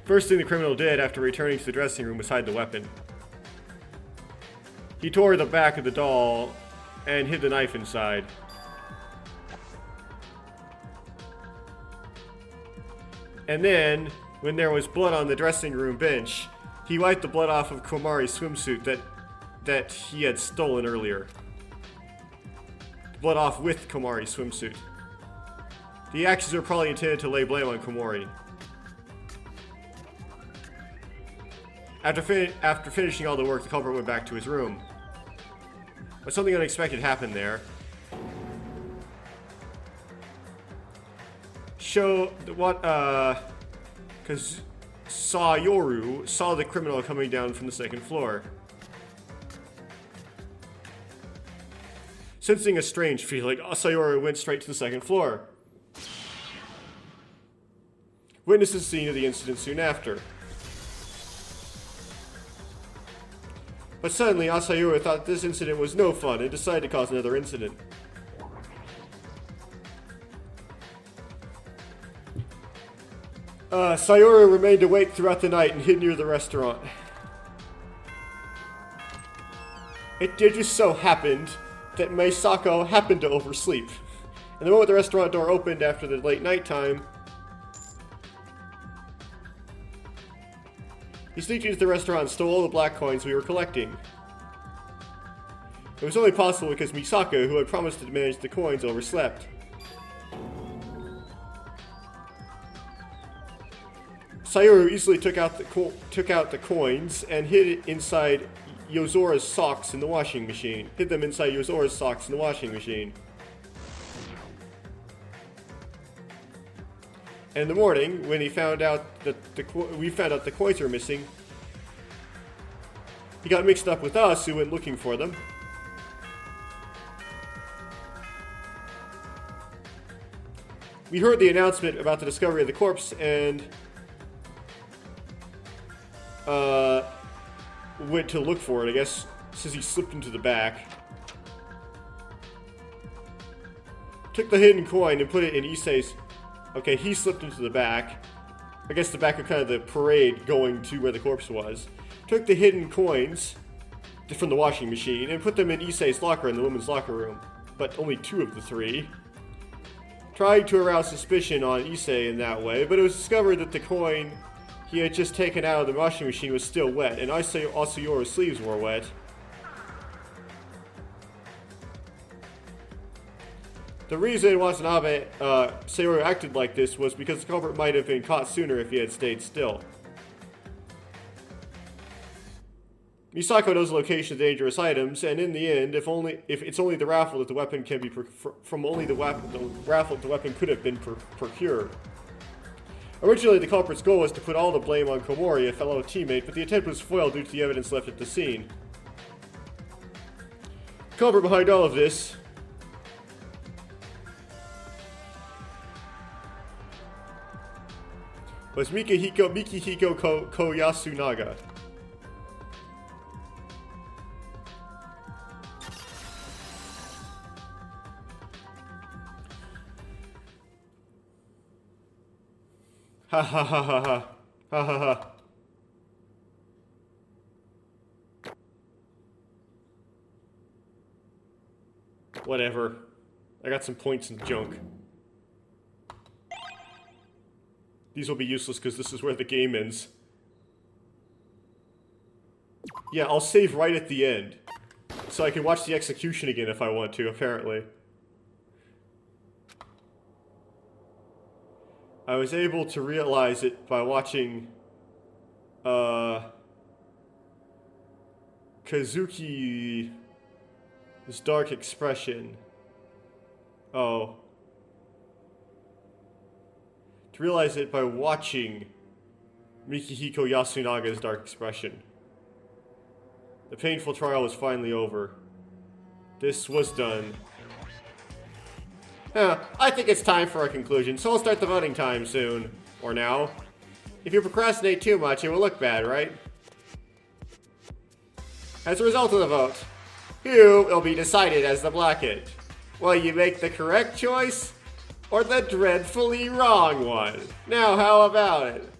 First thing the criminal did after returning to the dressing room was hide the weapon. He tore the back of the doll and hid the knife inside. And then, when there was blood on the dressing room bench, he wiped the blood off of Komari's swimsuit that he had stolen earlier. The blood off with Komari's swimsuit. The actions were probably intended to lay blame on Komari. After finishing all the work, the culprit went back to his room. But something unexpected happened there. Because Sayoru saw the criminal coming down from the second floor. Sensing a strange feeling, Sayoru went straight to the second floor. Witnessed the scene of the incident soon after. But suddenly, Sayoru thought this incident was no fun and decided to cause another incident. Sayoru remained awake throughout the night and hid near the restaurant. It did just so happened that Meisako happened to oversleep. And the moment the restaurant door opened after the late night time, he sneaked into the restaurant and stole all the black coins we were collecting. It was only possible because Misako, who had promised to manage the coins, overslept. Sayoru easily took out the coins and hid it inside Yozora's socks in the washing machine. Hid them inside Yozora's socks in the washing machine. And in the morning, when he found out that we found out the coins were missing, he got mixed up with us, who went looking for them. We heard the announcement about the discovery of the corpse and went to look for it, I guess, since he slipped into the back. Took the hidden coin and put it in Issei's... Okay, he slipped into the back. I guess the back of kind of the parade going to where the corpse was. Took the hidden coins from the washing machine and put them in Issei's locker in the women's locker room. But only 2 of the 3. Tried to arouse suspicion on Issei in that way, but it was discovered that the coin he had just taken out of the washing machine was still wet, and Asayoru's sleeves were wet. The reason Watanabe Sayori acted like this was because the culprit might have been caught sooner if he had stayed still. Misako knows the location of dangerous items, and in the end, if it's only the raffle that the weapon can be from only the raffle the weapon could have been procured. Originally, the culprit's goal was to put all the blame on Komori, a fellow teammate, but the attempt was foiled due to the evidence left at the scene. The culprit behind all of this was Mikihiko Koyasunaga. Ha ha ha ha ha. Ha ha ha. Whatever. I got some points in junk. These will be useless because this is where the game ends. Yeah, I'll save right at the end. So I can watch the execution again if I want to, apparently. I was able to realize it by watching Kazuki's dark expression. Oh. To realize it by watching Mikihiko Yasunaga's dark expression. The painful trial was finally over. This was done. I think it's time for a conclusion, so we'll start the voting time soon. Or now. If you procrastinate too much, it will look bad, right? As a result of the vote, who will be decided as the Blackhead? Will you make the correct choice? Or the dreadfully wrong one? Now, how about it?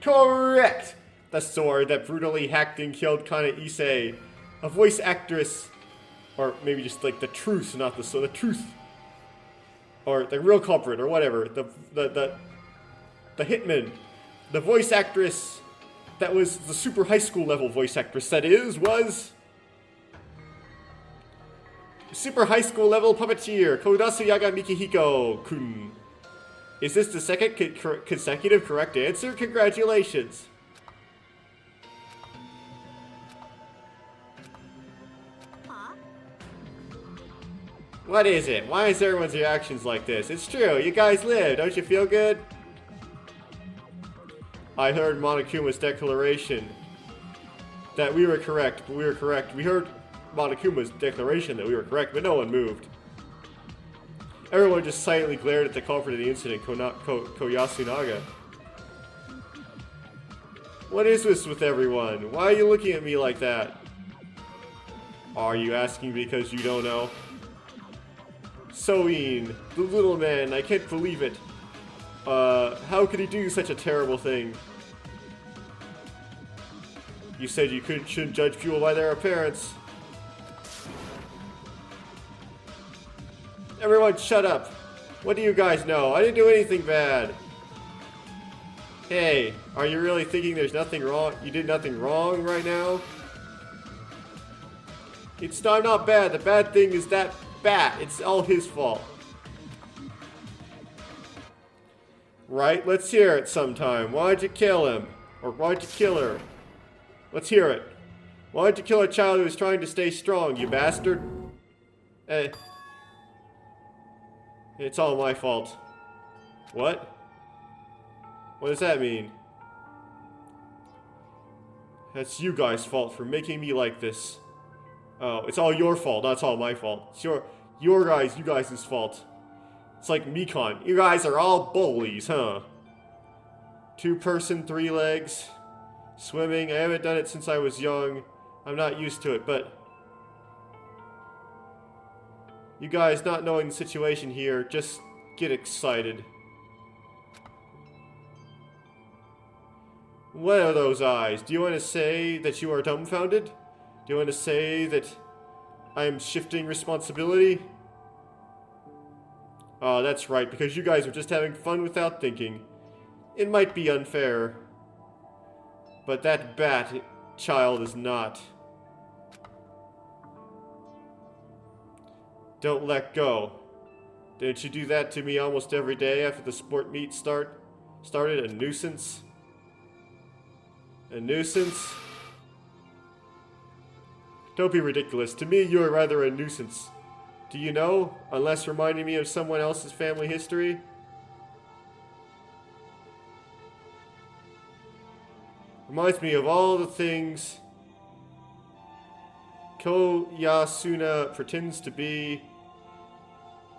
Correct! The sword that brutally hacked and killed Kana Issei. A voice actress. Or maybe just like the truth, not the sword. The truth. Or the real culprit, or whatever. The hitman. The voice actress that was the super high school level voice actress, that is, was super high school level puppeteer, Kodasuyaga Mikihiko-kun. Is this the second consecutive correct answer? Congratulations! What is it? Why is everyone's reactions like this? It's true, you guys live, don't you feel good? I heard Monokuma's declaration that we were correct, but we were correct. We heard Monokuma's declaration that we were correct, but no one moved. Everyone just silently glared at the culprit of the incident, Koyasunaga. What is this with everyone? Why are you looking at me like that? Are you asking because you don't know? Soin, the little man, I can't believe it. How could he do such a terrible thing? You said you shouldn't judge people by their appearance. Everyone shut up. What do you guys know? I didn't do anything bad. Hey, are you really thinking there's nothing wrong? You did nothing wrong right now? It's not bad. The bad thing is that bat. It's all his fault. Right? Let's hear it sometime. Why'd you kill him? Or why'd you kill her? Let's hear it. Why'd you kill a child who was trying to stay strong, you bastard? Hey. It's all my fault. What? What does that mean? That's you guys' fault for making me like this. Oh, it's all your fault, not all my fault. It's you guys' fault. It's like Mikon. You guys are all bullies, huh? 2-person, 3 legs. Swimming. I haven't done it since I was young. I'm not used to it, but you guys not knowing the situation here, just get excited. What are those eyes? Do you want to say that you are dumbfounded? Do you want to say that I am shifting responsibility? Oh, that's right, because you guys are just having fun without thinking. It might be unfair, but that bat child is not. Don't let go. Didn't you do that to me almost every day after the sport meet started? A nuisance? A nuisance? Don't be ridiculous. To me, you are rather a nuisance. Do you know? Unless reminding me of someone else's family history? Reminds me of all the things Koyasuna pretends to be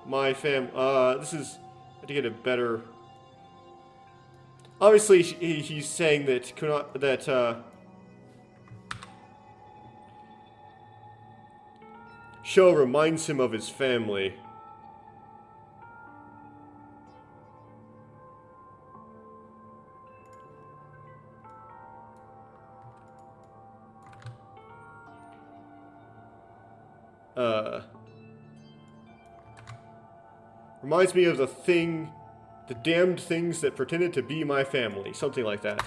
my this is... I have to get a better... Obviously, he's saying that Sho reminds him of his family. Reminds me of the damned things that pretended to be my family. Something like that.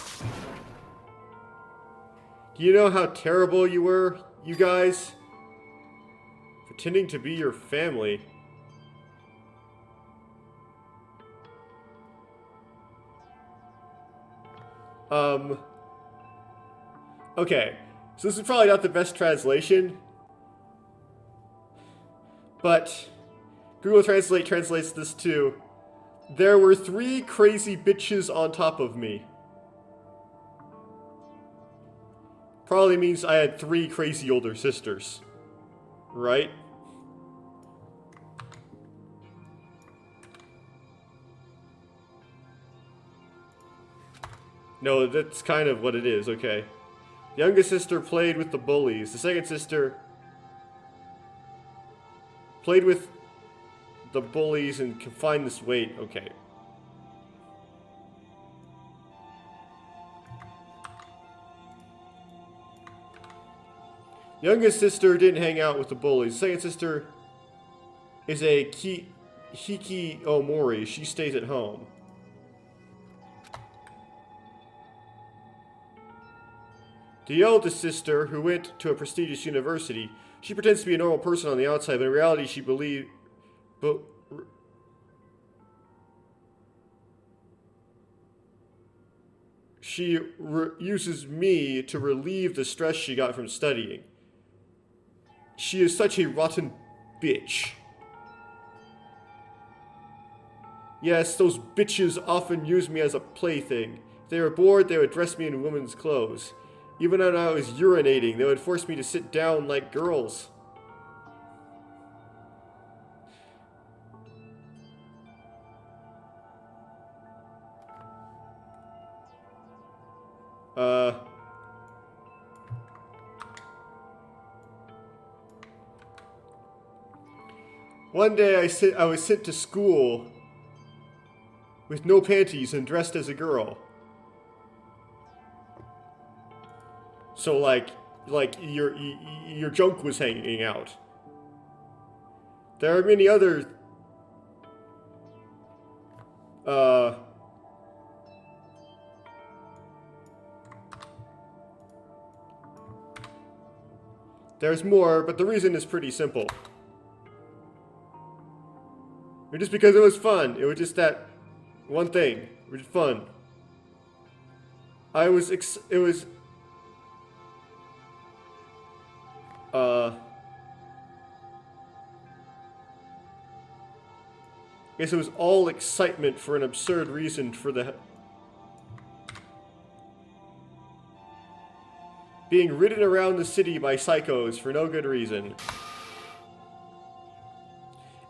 Do you know how terrible you were, you guys? Pretending to be your family. Okay. So this is probably not the best translation. But Google Translate translates this to, there were 3 crazy bitches on top of me. Probably means I had 3 crazy older sisters. Right? No, that's kind of what it is, okay. The youngest sister played with the bullies. The second sister played with the bullies and confined this weight. Okay. Youngest sister didn't hang out with the bullies. Second sister is a hikikomori. She stays at home. The eldest sister, who went to a prestigious university, she pretends to be a normal person on the outside, but in reality she uses me to relieve the stress she got from studying. She is such a rotten bitch. Yes, those bitches often use me as a plaything. If they were bored, they would dress me in women's clothes. Even when I was urinating, they would force me to sit down like girls. One day I was sent to school with no panties and dressed as a girl. So like your junk was hanging out. There are many other there's more, but the reason is pretty simple. It was just because it was fun. It was just that one thing. It was fun. I guess it was all excitement for an absurd reason for the... Being ridden around the city by psychos for no good reason.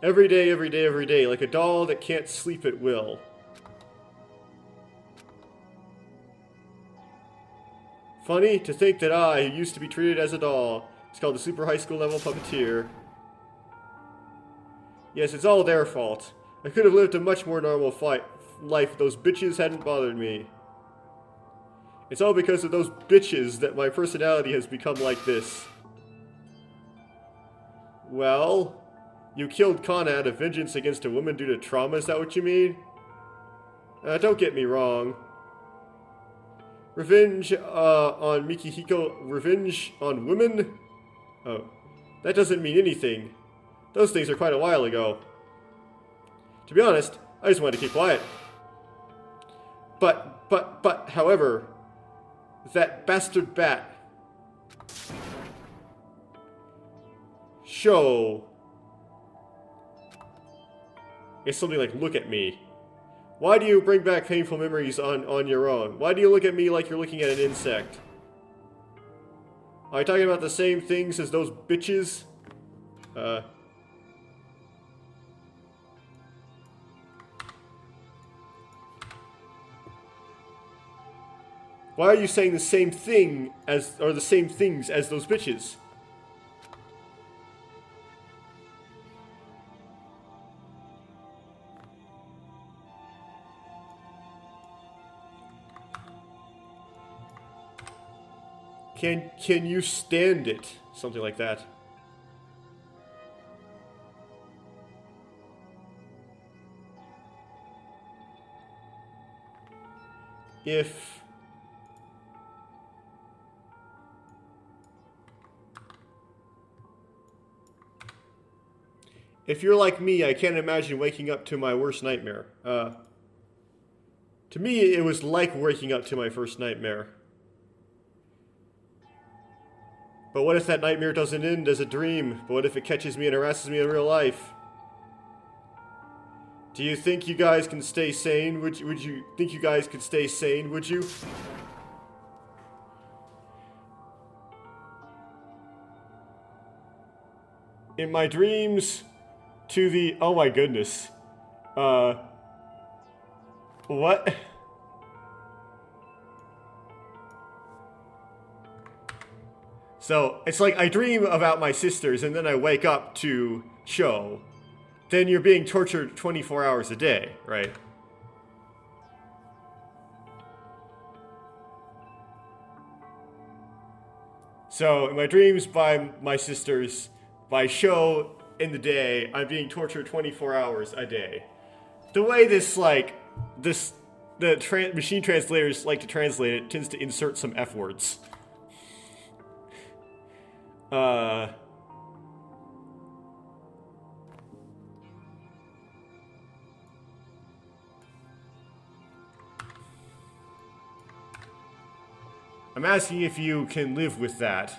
Every day, every day, every day, like a doll that can't sleep at will. Funny to think that I, who used to be treated as a doll, is called a super high school level puppeteer. Yes, it's all their fault. I could have lived a much more normal life if those bitches hadn't bothered me. It's all because of those bitches that my personality has become like this. Well, you killed Kana out of vengeance against a woman due to trauma, is that what you mean? Don't get me wrong. Revenge on Mikihiko, revenge on women? Oh, that doesn't mean anything. Those things are quite a while ago. To be honest, I just wanted to keep quiet. But, however, that bastard bat. Show. It's something like, look at me. Why do you bring back painful memories on your own? Why do you look at me like you're looking at an insect? Are you talking about the same things as those bitches? Why are you saying the same thing as, or the same things as those bitches? Can you stand it? Something like that. If you're like me, I can't imagine waking up to my worst nightmare. To me, it was like waking up to my first nightmare. But what if that nightmare doesn't end as a dream? But what if it catches me and harasses me in real life? Do you think you guys can stay sane? Would you think you guys could stay sane, would you? In my dreams, to the... Oh my goodness. What? So, it's like I dream about my sisters and then I wake up to Cho. Then you're being tortured 24 hours a day, right? So, in my dreams by my sisters, by Cho in the day, I'm being tortured 24 hours a day. The way this, like, the machine translators like to translate it tends to insert some F words. I'm asking if you can live with that.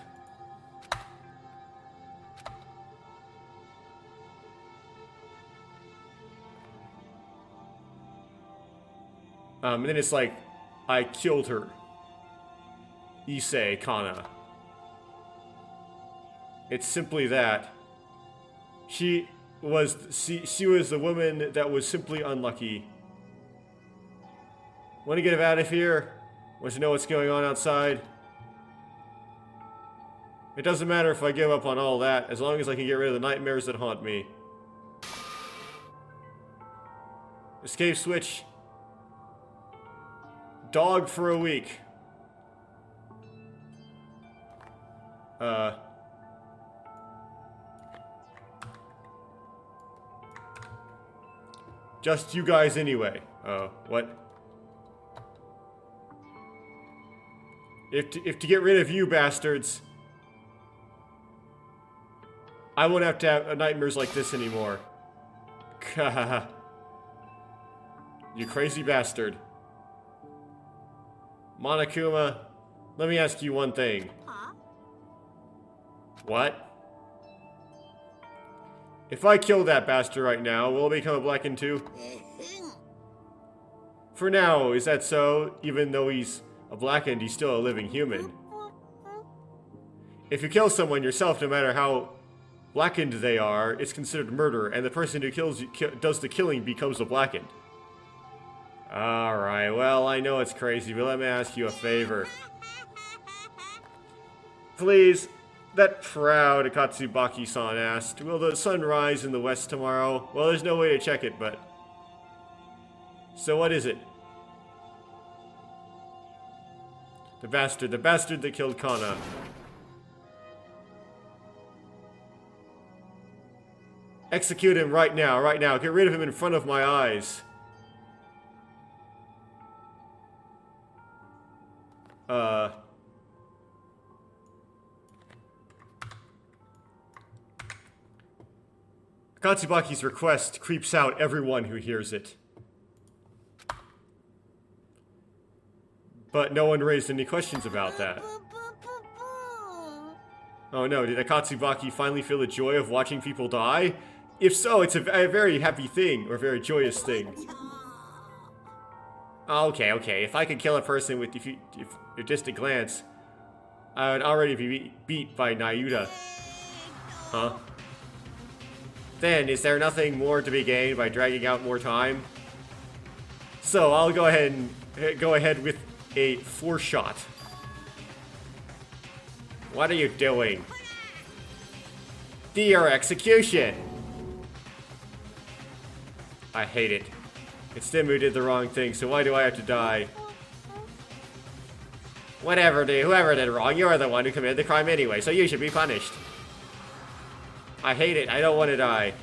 And then it's like, I killed her. Issei Kana. It's simply that. She was the woman that was simply unlucky. Want to get him out of here? Want to know what's going on outside? It doesn't matter if I give up on all that, as long as I can get rid of the nightmares that haunt me. Escape switch. Dog for a week. Just you guys anyway. What? If to get rid of you bastards, I won't have to have nightmares like this anymore. You crazy bastard. Monokuma, let me ask you one thing. Huh? What? If I kill that bastard right now, will it become a Blackened too? For now, is that so? Even though he's a Blackened, he's still a living human. If you kill someone yourself, no matter how Blackened they are, it's considered murder, and the person who does the killing becomes a Blackened. Alright, well, I know it's crazy, but let me ask you a favor. Please, that proud Akatsubaki-san asked, will the sun rise in the west tomorrow? Well, there's no way to check it, but... So what is it? The bastard that killed Kana. Execute him right now, right now. Get rid of him in front of my eyes. Akatsubaki's request creeps out everyone who hears it. But no one raised any questions about that. Oh no, did Akatsubaki finally feel the joy of watching people die? If so, it's a very happy thing, or a very joyous thing. Okay, okay, if I could kill a person with just a glance, I would already be beat by Nayuta. Huh? Then, is there nothing more to be gained by dragging out more time? So, I'll go ahead with a 4-shot. What are you doing? Dear execution! I hate it. It's Dim who did the wrong thing, so why do I have to die? Whoever did wrong, you're the one who committed the crime anyway, so you should be punished. I hate it, I don't want to die.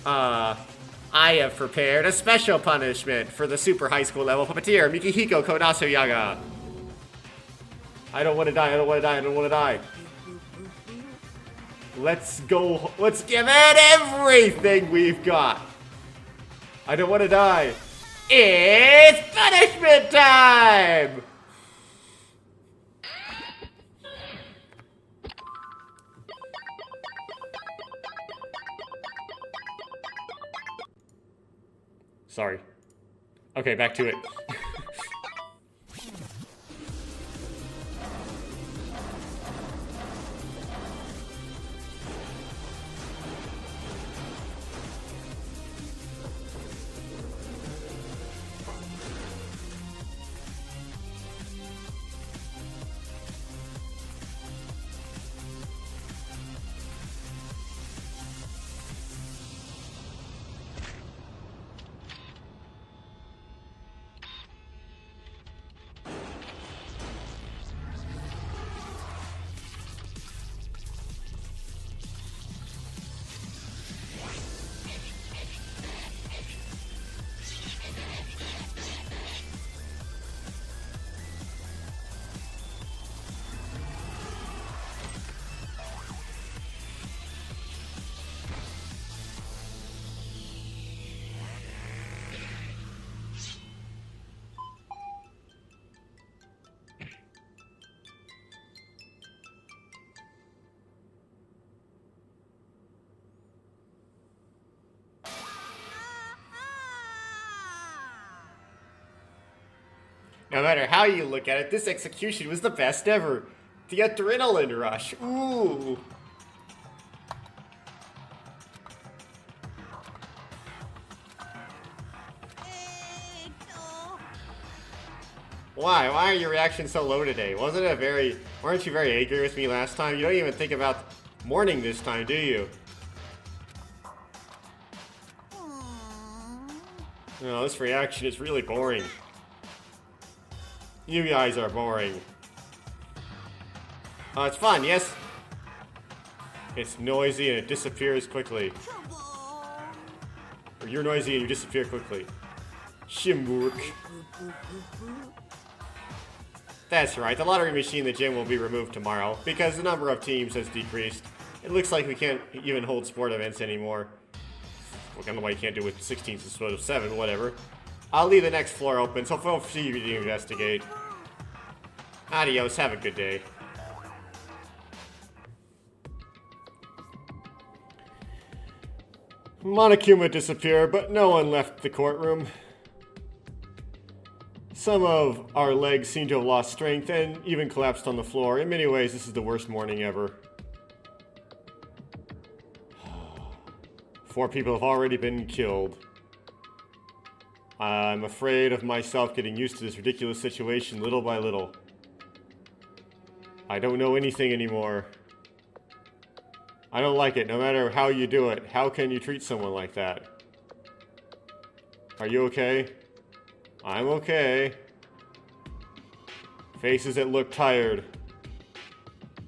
I have prepared a special punishment for the super high school level puppeteer, Mikihiko Konasuyaga. I don't want to die, I don't want to die, I don't want to die. Let's go, let's give it everything we've got. I don't want to die. It's punishment time! Sorry. Okay, back to it. No matter how you look at it, this execution was the best ever. The adrenaline rush. Ooh. Why? Why are your reactions so low today? Weren't you very angry with me last time? You don't even think about mourning this time, do you? No, this reaction is really boring. You guys are boring. Oh, it's fun, yes? It's noisy and it disappears quickly. Or you're noisy and you disappear quickly. Shimburk. That's right, the lottery machine in the gym will be removed tomorrow because the number of teams has decreased. It looks like we can't even hold sport events anymore. Well, I don't know why you can't do it with 16s instead of 7, whatever. I'll leave the next floor open, so feel free to investigate. Adios, have a good day. Monokuma disappeared, but no one left the courtroom. Some of our legs seem to have lost strength and even collapsed on the floor. In many ways, this is the worst morning ever. 4 people have already been killed. I'm afraid of myself getting used to this ridiculous situation little by little. I don't know anything anymore. I don't like it, no matter how you do it. How can you treat someone like that? Are you okay? I'm okay. Faces that look tired.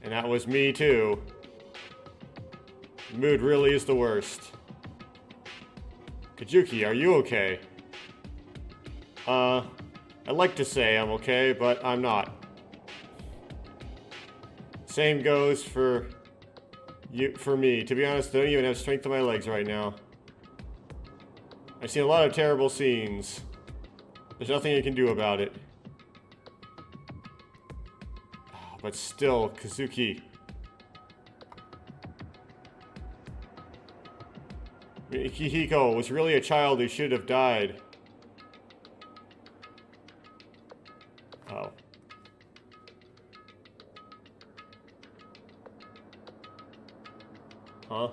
And that was me too. Mood really is the worst. Kajuki, are you okay? I'd like to say I'm okay, but I'm not. Same goes for me. To be honest, I don't even have strength in my legs right now. I've seen a lot of terrible scenes. There's nothing you can do about it. But still, Kazuki. Hiko was really a child who should have died. Oh. Huh?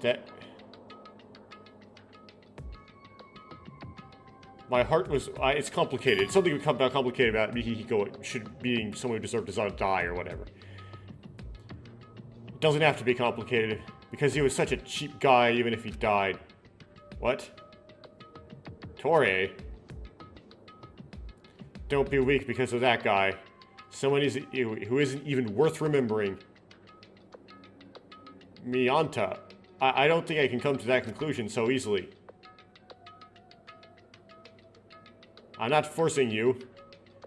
That... My heart was... it's complicated. It's something complicated about Hiko being someone who deserved to die or whatever. It doesn't have to be complicated, because he was such a cheap guy even if he died. What? Torie? Don't be weak because of that guy. Someone who isn't even worth remembering. Miyanta. I don't think I can come to that conclusion so easily. I'm not forcing you,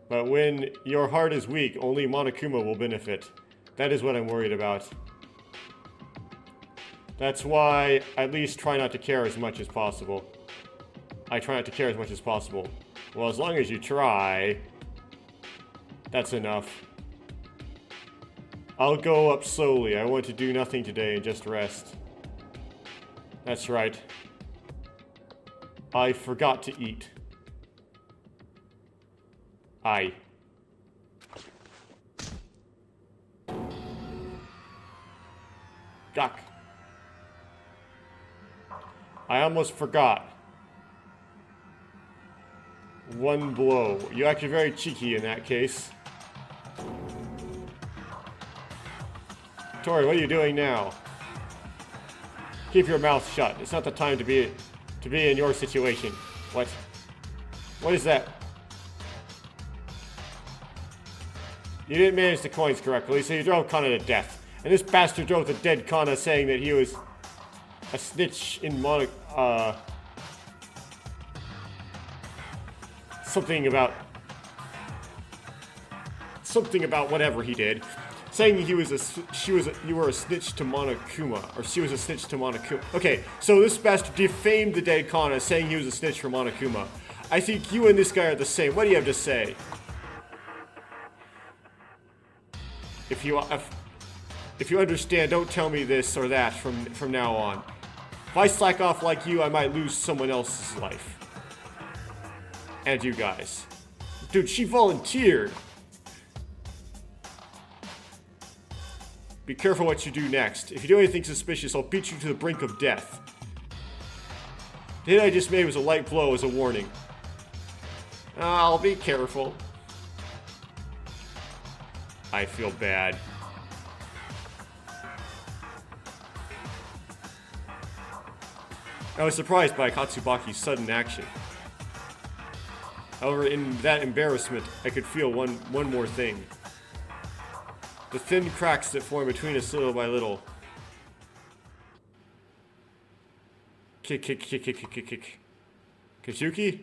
but when your heart is weak, only Monokuma will benefit. That is what I'm worried about. That's why I at least try not to care as much as possible. I try not to care as much as possible. Well, as long as you try, that's enough. I'll go up slowly. I want to do nothing today and just rest. That's right. I forgot to eat. Gak. I almost forgot. One blow. You acted very cheeky in that case. Tori, what are you doing now? Keep your mouth shut. It's not the time to be in your situation. What? What is that? You didn't manage the coins correctly, so you drove Kana to death. And this bastard drove the dead Kana saying that he was a snitch in something about whatever he did. Saying you were a snitch to Monokuma, or she was a snitch to Monokuma. Okay, so this bastard defamed the dead Kana, saying he was a snitch for Monokuma. I think you and this guy are the same. What do you have to say? If you understand, don't tell me this or that from now on. If I slack off like you, I might lose someone else's life. And you guys. Dude, she volunteered. Be careful what you do next. If you do anything suspicious, I'll beat you to the brink of death. The hit I just made was a light blow as a warning. I'll be careful. I feel bad. I was surprised by Katsubaki's sudden action. However, in that embarrassment, I could feel one more thing. The thin cracks that form between us little by little. Kick. Kazuki?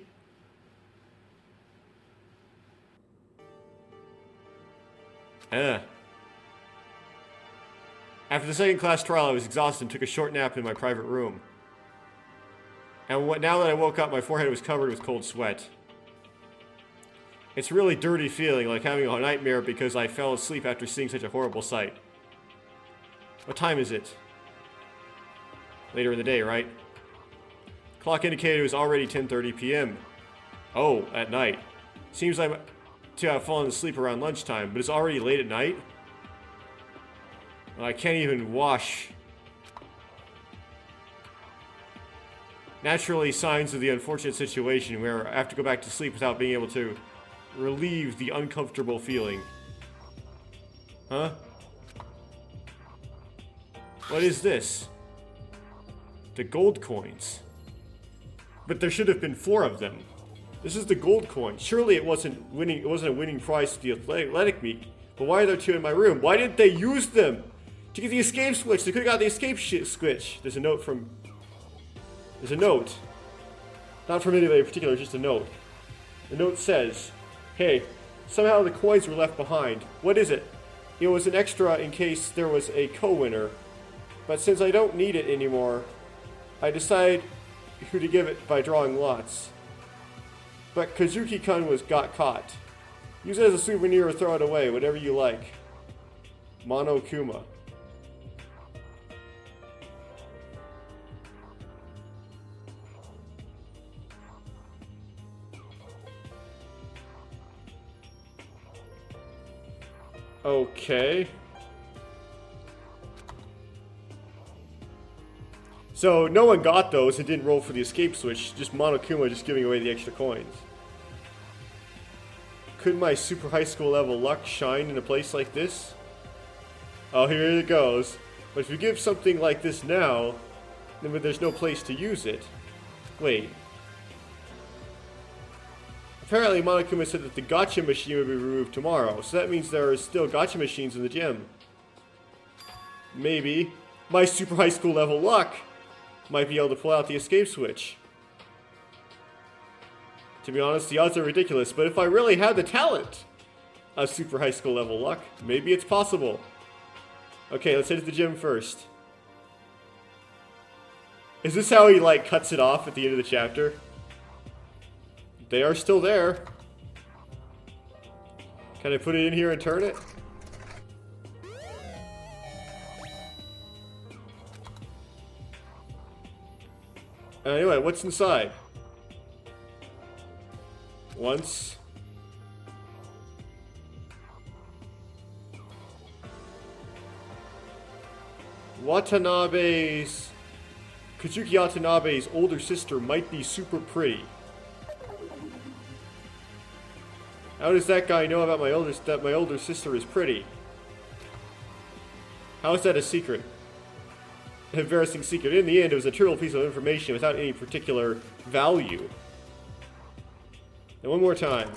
After the second class trial, I was exhausted and took a short nap in my private room. And now that I woke up, my forehead was covered with cold sweat. It's a really dirty feeling, like having a nightmare because I fell asleep after seeing such a horrible sight. What time is it? Later in the day, right? Clock indicated it was already 10:30 p.m. Oh, at night. Seems like to have fallen asleep around lunchtime, but it's already late at night? Well, I can't even wash. Naturally, signs of the unfortunate situation where I have to go back to sleep without being able to relieve the uncomfortable feeling. Huh? What is this? The gold coins. But there should have been 4 of them. This is the gold coin. Surely it wasn't a winning prize to the athletic meet. But why are there 2 in my room? Why didn't they use them to get the escape switch? They could have got the escape switch. There's a note. Not from anybody in particular, just a note. The note says, hey, somehow the coins were left behind. What is it? It was an extra in case there was a co-winner. But since I don't need it anymore, I decide who to give it by drawing lots. But Kazuki-kun got caught. Use it as a souvenir or throw it away, whatever you like. Monokuma. Okay. So no one got those and didn't roll for the escape switch, just Monokuma just giving away the extra coins. Could my super high school level luck shine in a place like this? Oh, here it goes. But if you give something like this now, then there's no place to use it. Wait. Apparently Monokuma said that the gacha machine would be removed tomorrow, so that means there are still gacha machines in the gym. Maybe my super high school level luck might be able to pull out the escape switch. To be honest, the odds are ridiculous, but if I really had the talent of super high school level luck, maybe it's possible. Okay, let's head to the gym first. Is this how he, like, cuts it off at the end of the chapter? They are still there. Can I put it in here and turn it? Anyway, what's inside? Once. Kazuki Watanabe's older sister might be super pretty. How does that guy know about that my older sister is pretty? How is that a secret? An embarrassing secret. In the end, it was a trivial piece of information without any particular value. And one more time.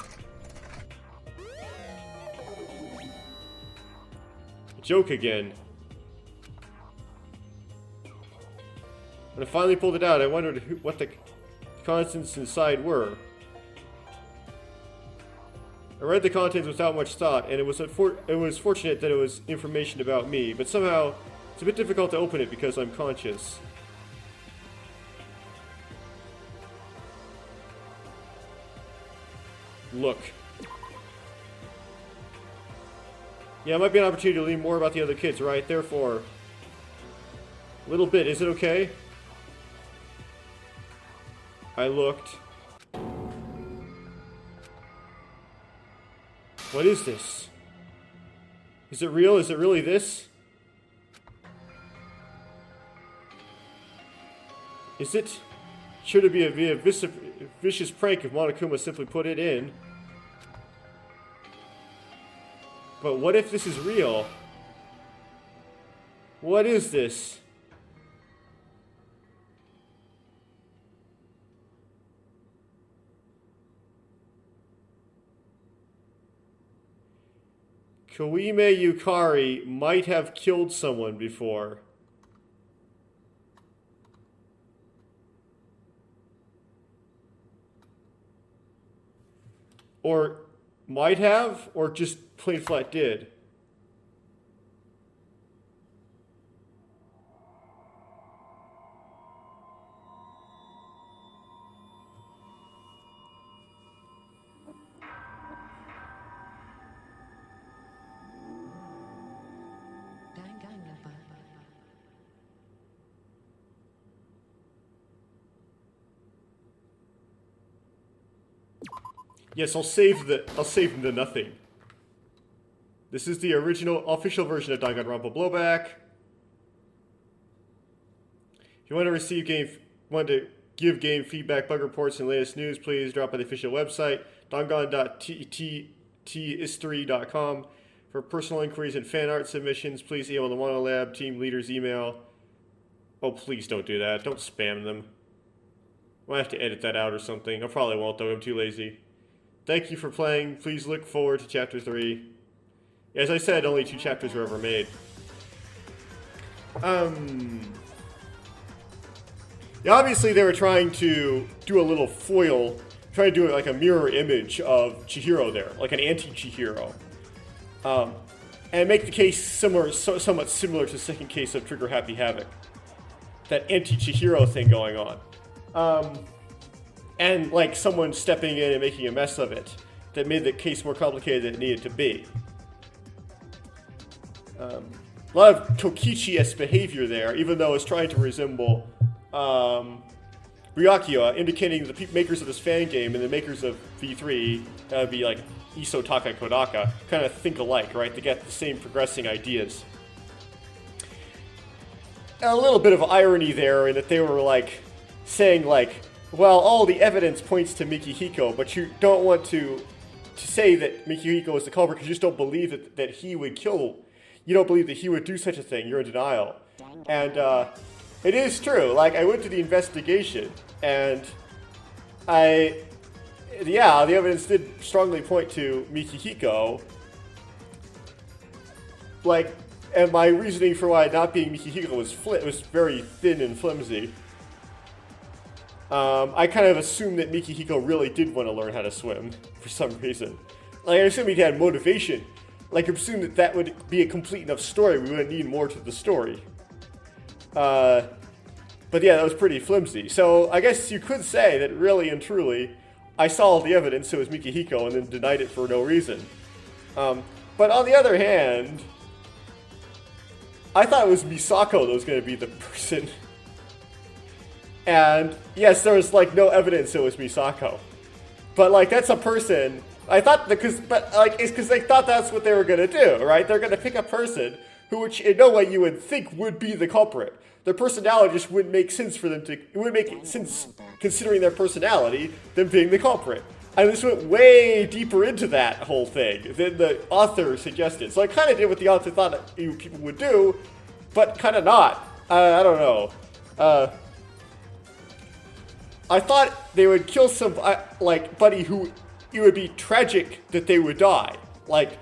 Joke again. When I finally pulled it out, I wondered what the contents inside were. I read the contents without much thought, and it was fortunate that it was information about me, but somehow it's a bit difficult to open it because I'm conscious. Look. Yeah, it might be an opportunity to learn more about the other kids, right? Therefore, a little bit. Is it okay? I looked. What is this? Is it real? Is it really this? Is it? Should it be a vicious prank if Monokuma simply put it in? But what if this is real? What is this? Koime Yukari might have killed someone before. Or might have, or just plain flat did.
Danganronpa.
Yes, I'll save them to nothing. This is the original official version of Danganronpa Blowback. If you want to give game feedback, bug reports, and latest news, please drop by the official website, dangan.thistory.com. For personal inquiries and fan art submissions, please email the Monolab team leader's email. Oh, please don't do that. Don't spam them. I might have to edit that out or something. I probably won't, though. I'm too lazy. Thank you for playing. Please look forward to Chapter 3. As I said, only 2 chapters were ever made. Yeah, obviously they were trying to do a little foil, trying to do like a mirror image of Chihiro there, like an anti-Chihiro. And make the case similar, somewhat similar to the second case of Trigger Happy Havoc. That anti-Chihiro thing going on. And like someone stepping in and making a mess of it that made the case more complicated than it needed to be. A lot of Tokichi-esque behavior there, even though it's trying to resemble Ryakyo, indicating the makers of this fan game and the makers of V3, that would be like Iso Takai Kodaka, kind of think alike, right? They get the same progressing ideas. And a little bit of irony there in that they were like saying like, well, all the evidence points to Mikihiko, but you don't want to say that Mikihiko is the culprit because you just don't believe that he would kill. You don't believe that he would do such a thing. You're in denial. And it is true. Like, I went to the investigation, and the evidence did strongly point to Mikihiko. Like, and my reasoning for why not being Mikihiko was very thin and flimsy. I kind of assumed that Mikihiko really did want to learn how to swim for some reason. Like, I assumed he had motivation. Like, I assumed that would be a complete enough story. We wouldn't need more to the story. But yeah, that was pretty flimsy. So I guess you could say that really and truly, I saw all the evidence, so it was Mikihiko, and then denied it for no reason. But on the other hand, I thought it was Misako that was going to be the person. And yes, there was like no evidence it was Misako. But like, that's a person. I thought it's because they thought that's what they were gonna do, right? They're gonna pick a person which in no way you would think would be the culprit. Their personality just wouldn't make sense for them to. It wouldn't make sense considering their personality, them being the culprit. And this went way deeper into that whole thing than the author suggested. So I kind of did what the author thought people would do, but kind of not. I don't know. I thought they would kill somebody who it would be tragic that they would die. Like,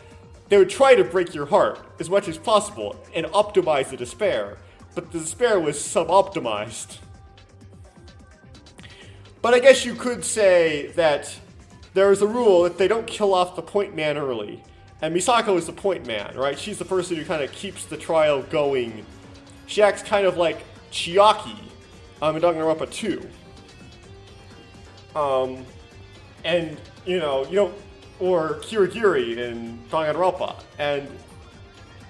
they would try to break your heart as much as possible and optimize the despair. But the despair was sub-optimized. But I guess you could say that there is a rule that they don't kill off the point man early. And Misako is the point man, right? She's the person who kind of keeps the trial going. She acts kind of like Chiaki in Danganronpa 2. And, you don't, or Kirigiri in Danganronpa, and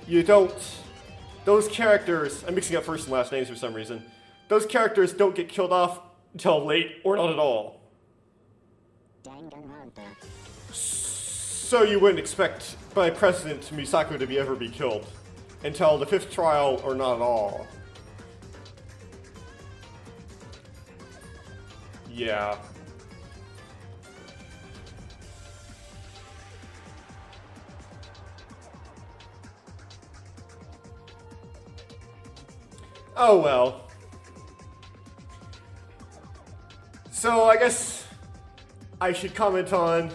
you don't, those characters, I'm mixing up first and last names for some reason, those characters don't get killed off until late, or not at all. So you wouldn't expect, by precedent, Misako to ever be killed, until the 5th trial, or not at all. Yeah. Oh well. So I guess I should comment on,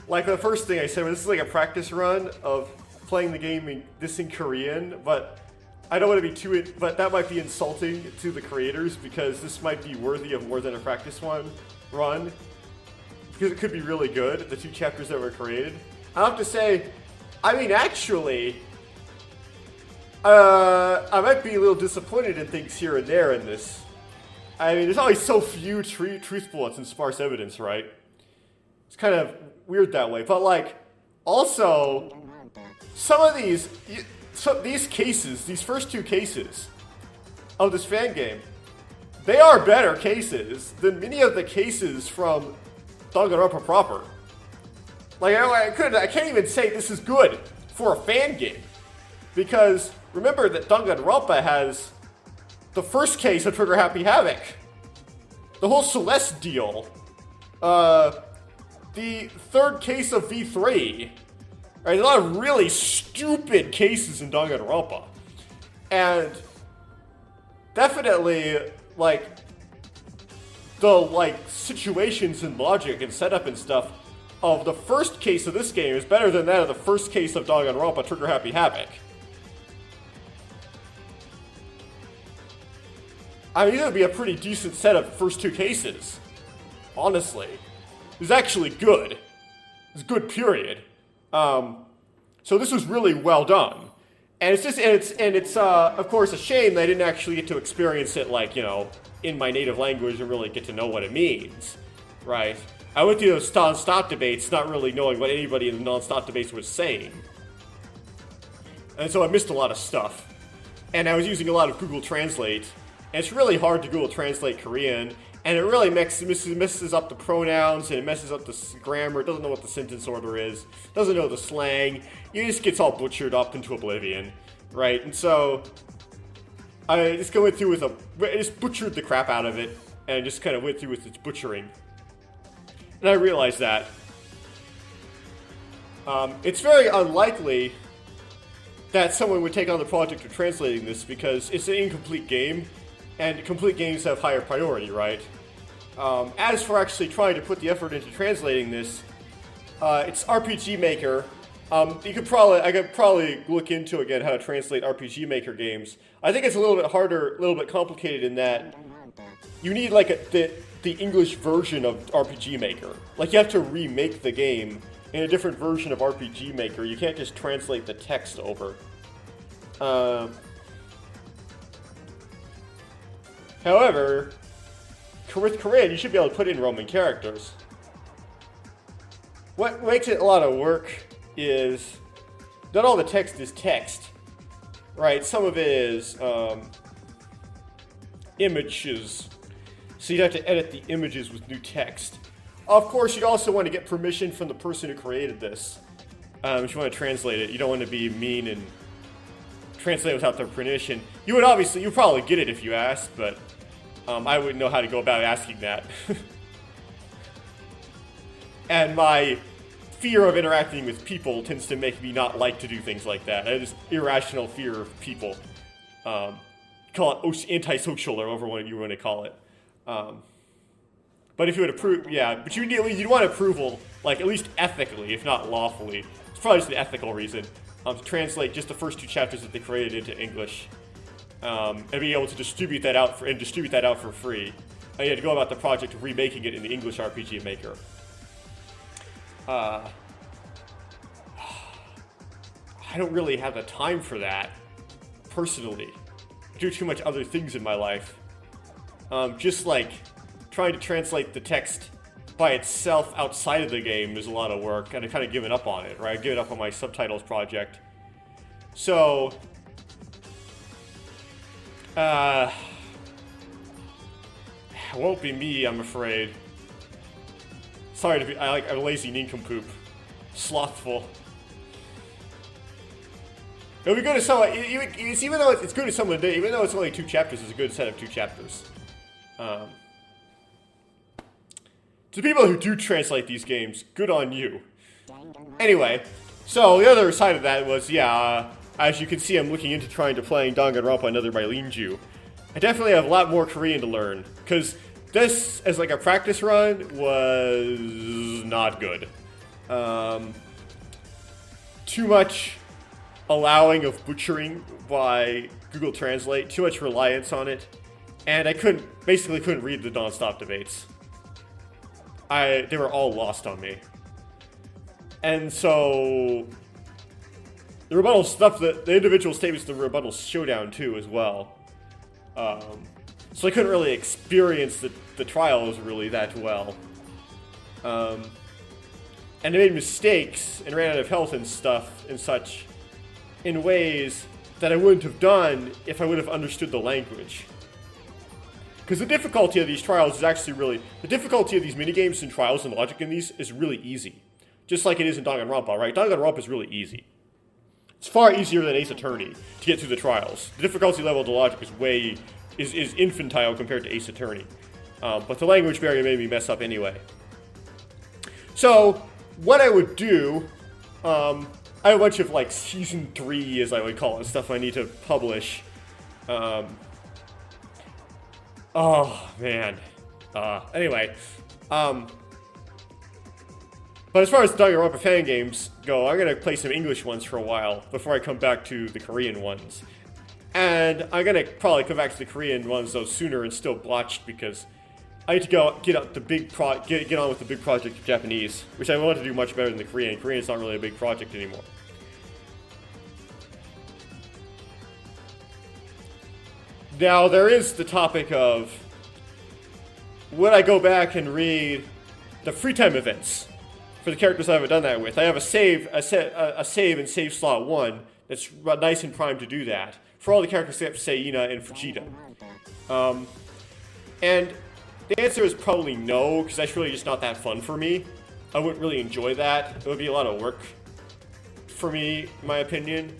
like, the first thing I said, this is like a practice run of playing the game in Korean, but I don't want to be but that might be insulting to the creators because this might be worthy of more than a practice run, because it could be really good, the 2 chapters that were created. I have to say, I mean, actually, I might be a little disappointed in things here and there in this. I mean, there's always so few truth bullets and sparse evidence, right? It's kind of weird that way. But, like, also, some of these cases, these first 2 cases of this fan game, they are better cases than many of the cases from Danganronpa proper. Like, I can't even say this is good for a fan game. Because remember that Danganronpa has the first case of Trigger Happy Havoc, the whole Celeste deal, the 3rd case of V3. Right, there's a lot of really stupid cases in Danganronpa. And definitely, like, the, like, situations and logic and setup and stuff of the first case of this game is better than that of the first case of Danganronpa Trigger Happy Havoc. I mean, it would be a pretty decent set of first two cases. Honestly. It was actually good. It was good, period. So this was really well done. And it's of course a shame that I didn't actually get to experience it, like, you know, in my native language and really get to know what it means. Right? I went through those non-stop debates not really knowing what anybody in the non-stop debates was saying. And so I missed a lot of stuff. And I was using a lot of Google Translate. And it's really hard to Google Translate Korean, and it really messes up the pronouns, and it messes up the grammar. It doesn't know what the sentence order is, doesn't know the slang. It just gets all butchered up into oblivion, right? And so I just went through with I just butchered the crap out of it, and just kind of went through with its butchering. And I realized that it's very unlikely that someone would take on the project of translating this because it's an incomplete game. And complete games have higher priority, right? As for actually trying to put the effort into translating this, it's RPG Maker. I could probably look into again how to translate RPG Maker games. I think it's a little bit harder, a little bit complicated in that you need like the English version of RPG Maker. Like you have to remake the game in a different version of RPG Maker. You can't just translate the text over. However, with Korean, you should be able to put in Roman characters. What makes it a lot of work is not all the text is text, right? Some of it is images, so you'd have to edit the images with new text. Of course, you'd also want to get permission from the person who created this. If you want to translate it, you don't want to be mean and translate without their permission. You'd probably get it if you asked, but I wouldn't know how to go about asking that. And my fear of interacting with people tends to make me not like to do things like that. I have this irrational fear of people. Call it antisocial or whatever you want to call it. But if you would approve, yeah, but you'd want approval, like at least ethically, if not lawfully. It's probably just an ethical reason. To translate just the first two chapters that they created into English, and be able to distribute that out for free. And you had to go about the project of remaking it in the English RPG Maker. I don't really have the time for that, personally. I do too much other things in my life. Just like trying to translate the text by itself outside of the game is a lot of work, and I've kind of given up on it, right? I've given up on my subtitles project. So, it won't be me, I'm afraid. Sorry to be, I'm a lazy nincompoop. Slothful. It'll be good if someone, even though it's good if someone did, even though it's only 2 chapters, it's a good set of 2 chapters. To people who do translate these games, good on you. Anyway, so the other side of that was, as you can see, I'm looking into trying to playing Danganronpa Another by Linju. I definitely have a lot more Korean to learn, because this, as like a practice run, was not good. Too much allowing of butchering by Google Translate, too much reliance on it, and I basically couldn't read the non-stop debates. They were all lost on me. And so, the rebuttal stuff, the individual statements, the rebuttal showdown too, as well. So I couldn't really experience the trials really that well. And I made mistakes and ran out of health and stuff and such in ways that I wouldn't have done if I would have understood the language. Because the difficulty of these trials is actually the difficulty of these minigames and trials and logic in these is really easy. Just like it is in Danganronpa, right? Danganronpa is really easy. It's far easier than Ace Attorney to get through the trials. The difficulty level of the logic is infantile compared to Ace Attorney. But the language barrier made me mess up anyway. So, what I would do, I have a bunch of like Season 3, as I would call it, stuff I need to publish. Oh, man. Anyway. But as far as Danganronpa fan games go, I'm gonna play some English ones for a while before I come back to the Korean ones. And I'm gonna probably come back to the Korean ones though sooner and still blotched because I need to go get on with the big project of Japanese, which I want to do much better than the Korean. Korean's not really a big project anymore. Now there is the topic of would I go back and read the free time events for the characters I haven't done that with. I have a save in save slot 1 that's nice and primed to do that for all the characters except Seina and Fujita. And the answer is probably no, because that's really just not that fun for me. I wouldn't really enjoy that. It would be a lot of work for me, in my opinion.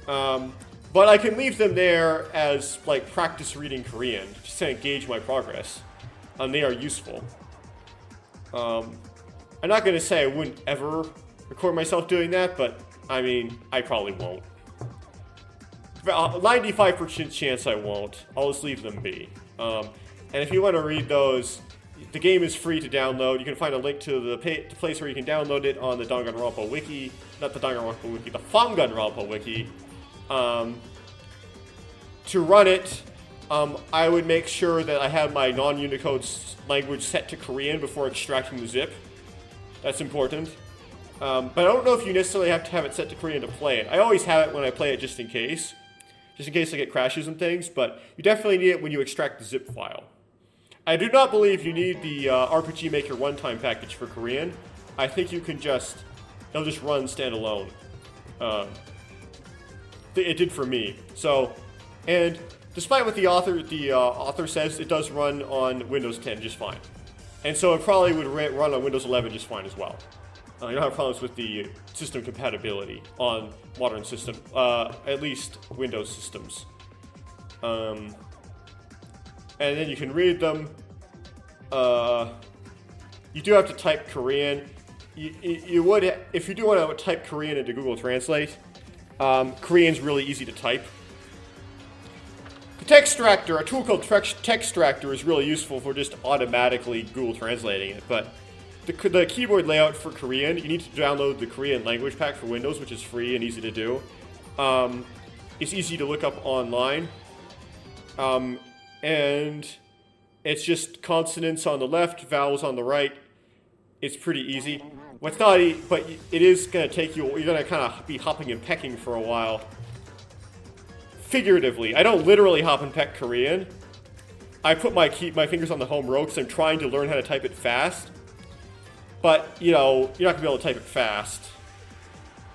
But I can leave them there as like practice reading Korean, just to gauge my progress. They are useful. I'm not going to say I wouldn't ever record myself doing that, but I mean, I probably won't. 95% chance I won't. I'll just leave them be. And if you want to read those, the game is free to download. You can find a link to the place where you can download it on the Danganronpa wiki. Not the Danganronpa wiki, the Danganronpa wiki. To run it, I would make sure that I have my non-Unicode language set to Korean before extracting the zip. That's important. But I don't know if you necessarily have to have it set to Korean to play it. I always have it when I play it just in case I get crashes and things, but you definitely need it when you extract the zip file. I do not believe you need the RPG Maker one-time package for Korean. I think you can it'll just run standalone. It did for me. So, and despite what the author says, it does run on Windows 10 just fine. And so it probably would run on Windows 11 just fine as well. You don't have problems with the system compatibility on modern system, at least Windows systems. And then you can read them. You do have to type Korean. You would, if you do want to type Korean into Google Translate, Korean's really easy to type. The Textractor, a tool called Textractor, is really useful for just automatically Google translating it. But the keyboard layout for Korean, you need to download the Korean language pack for Windows, which is free and easy to do. It's easy to look up online. And it's just consonants on the left, vowels on the right. It's pretty easy. What's not, but it is going to take you, you're going to kind of be hopping and pecking for a while. Figuratively, I don't literally hop and peck Korean. I put my fingers on the home row because I'm trying to learn how to type it fast. But, you know, you're not going to be able to type it fast.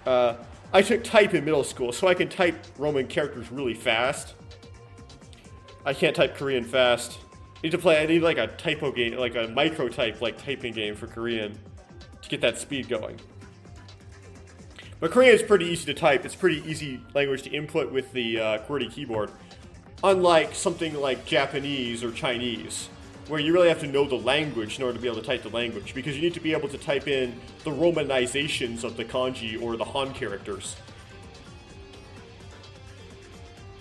I took type in middle school, so I can type Roman characters really fast. I can't type Korean fast. I need like a typo game, like a micro-type, like typing game for Korean to get that speed going. But Korean is pretty easy to type. It's pretty easy language to input with the QWERTY keyboard. Unlike something like Japanese or Chinese, where you really have to know the language in order to be able to type the language, because you need to be able to type in the romanizations of the kanji or the Han characters.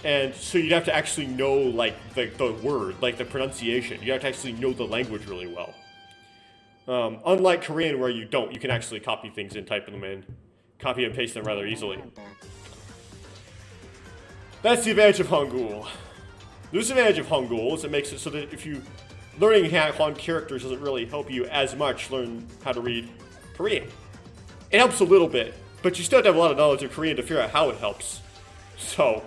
And so you'd have to actually know, like, the word, like the pronunciation. You have to actually know the language really well. Unlike Korean, where you don't. You can actually copy things and type them in. Copy and paste them rather easily. That's the advantage of Hangul. The disadvantage of Hangul is it makes it so that if you... Learning Han characters doesn't really help you as much learn how to read Korean. It helps a little bit, but you still have to have a lot of knowledge of Korean to figure out how it helps. So...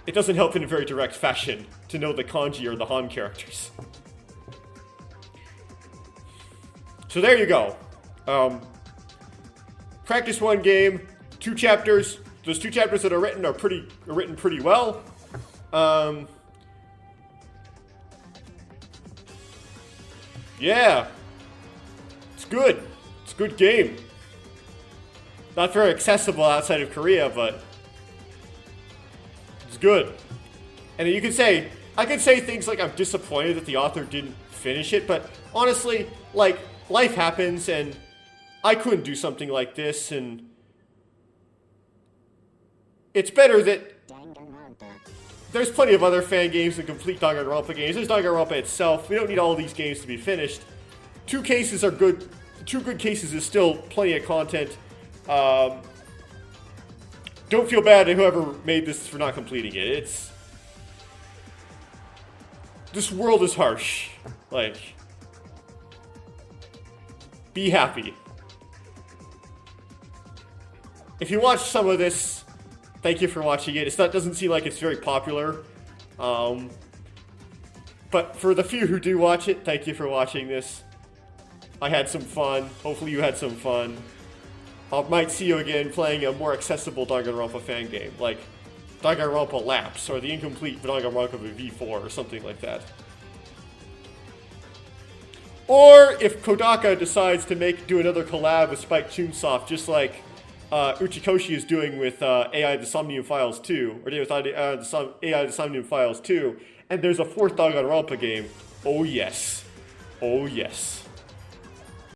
it doesn't help in a very direct fashion to know the kanji or the Han characters. So there you go. Practice one game, 2 chapters. Those 2 chapters that are written pretty well. Yeah, it's good. It's a good game. Not very accessible outside of Korea, but it's good. And you can say, I can say things like I'm disappointed that the author didn't finish it, but honestly, like, life happens and I couldn't do something like this, and it's better that there's plenty of other fan games and complete Danganronpa games. There's Danganronpa itself. We don't need all these games to be finished. 2 cases are good. 2 good cases is still plenty of content. Don't feel bad to whoever made this for not completing it. This world is harsh. Like, be happy. If you watch some of this, thank you for watching it. Doesn't seem like it's very popular. But for the few who do watch it, thank you for watching this. I had some fun. Hopefully you had some fun. I might see you again playing a more accessible Danganronpa fan game, like Danganronpa Lapse, or the incomplete Danganronpa V4, or something like that. Or if Kodaka decides to do another collab with Spike Chunsoft, just like Uchikoshi is doing with AI The Somnium Files 2, or with AI The Somnium Files 2, and there's a 4th Danganronpa game, oh yes. Oh yes.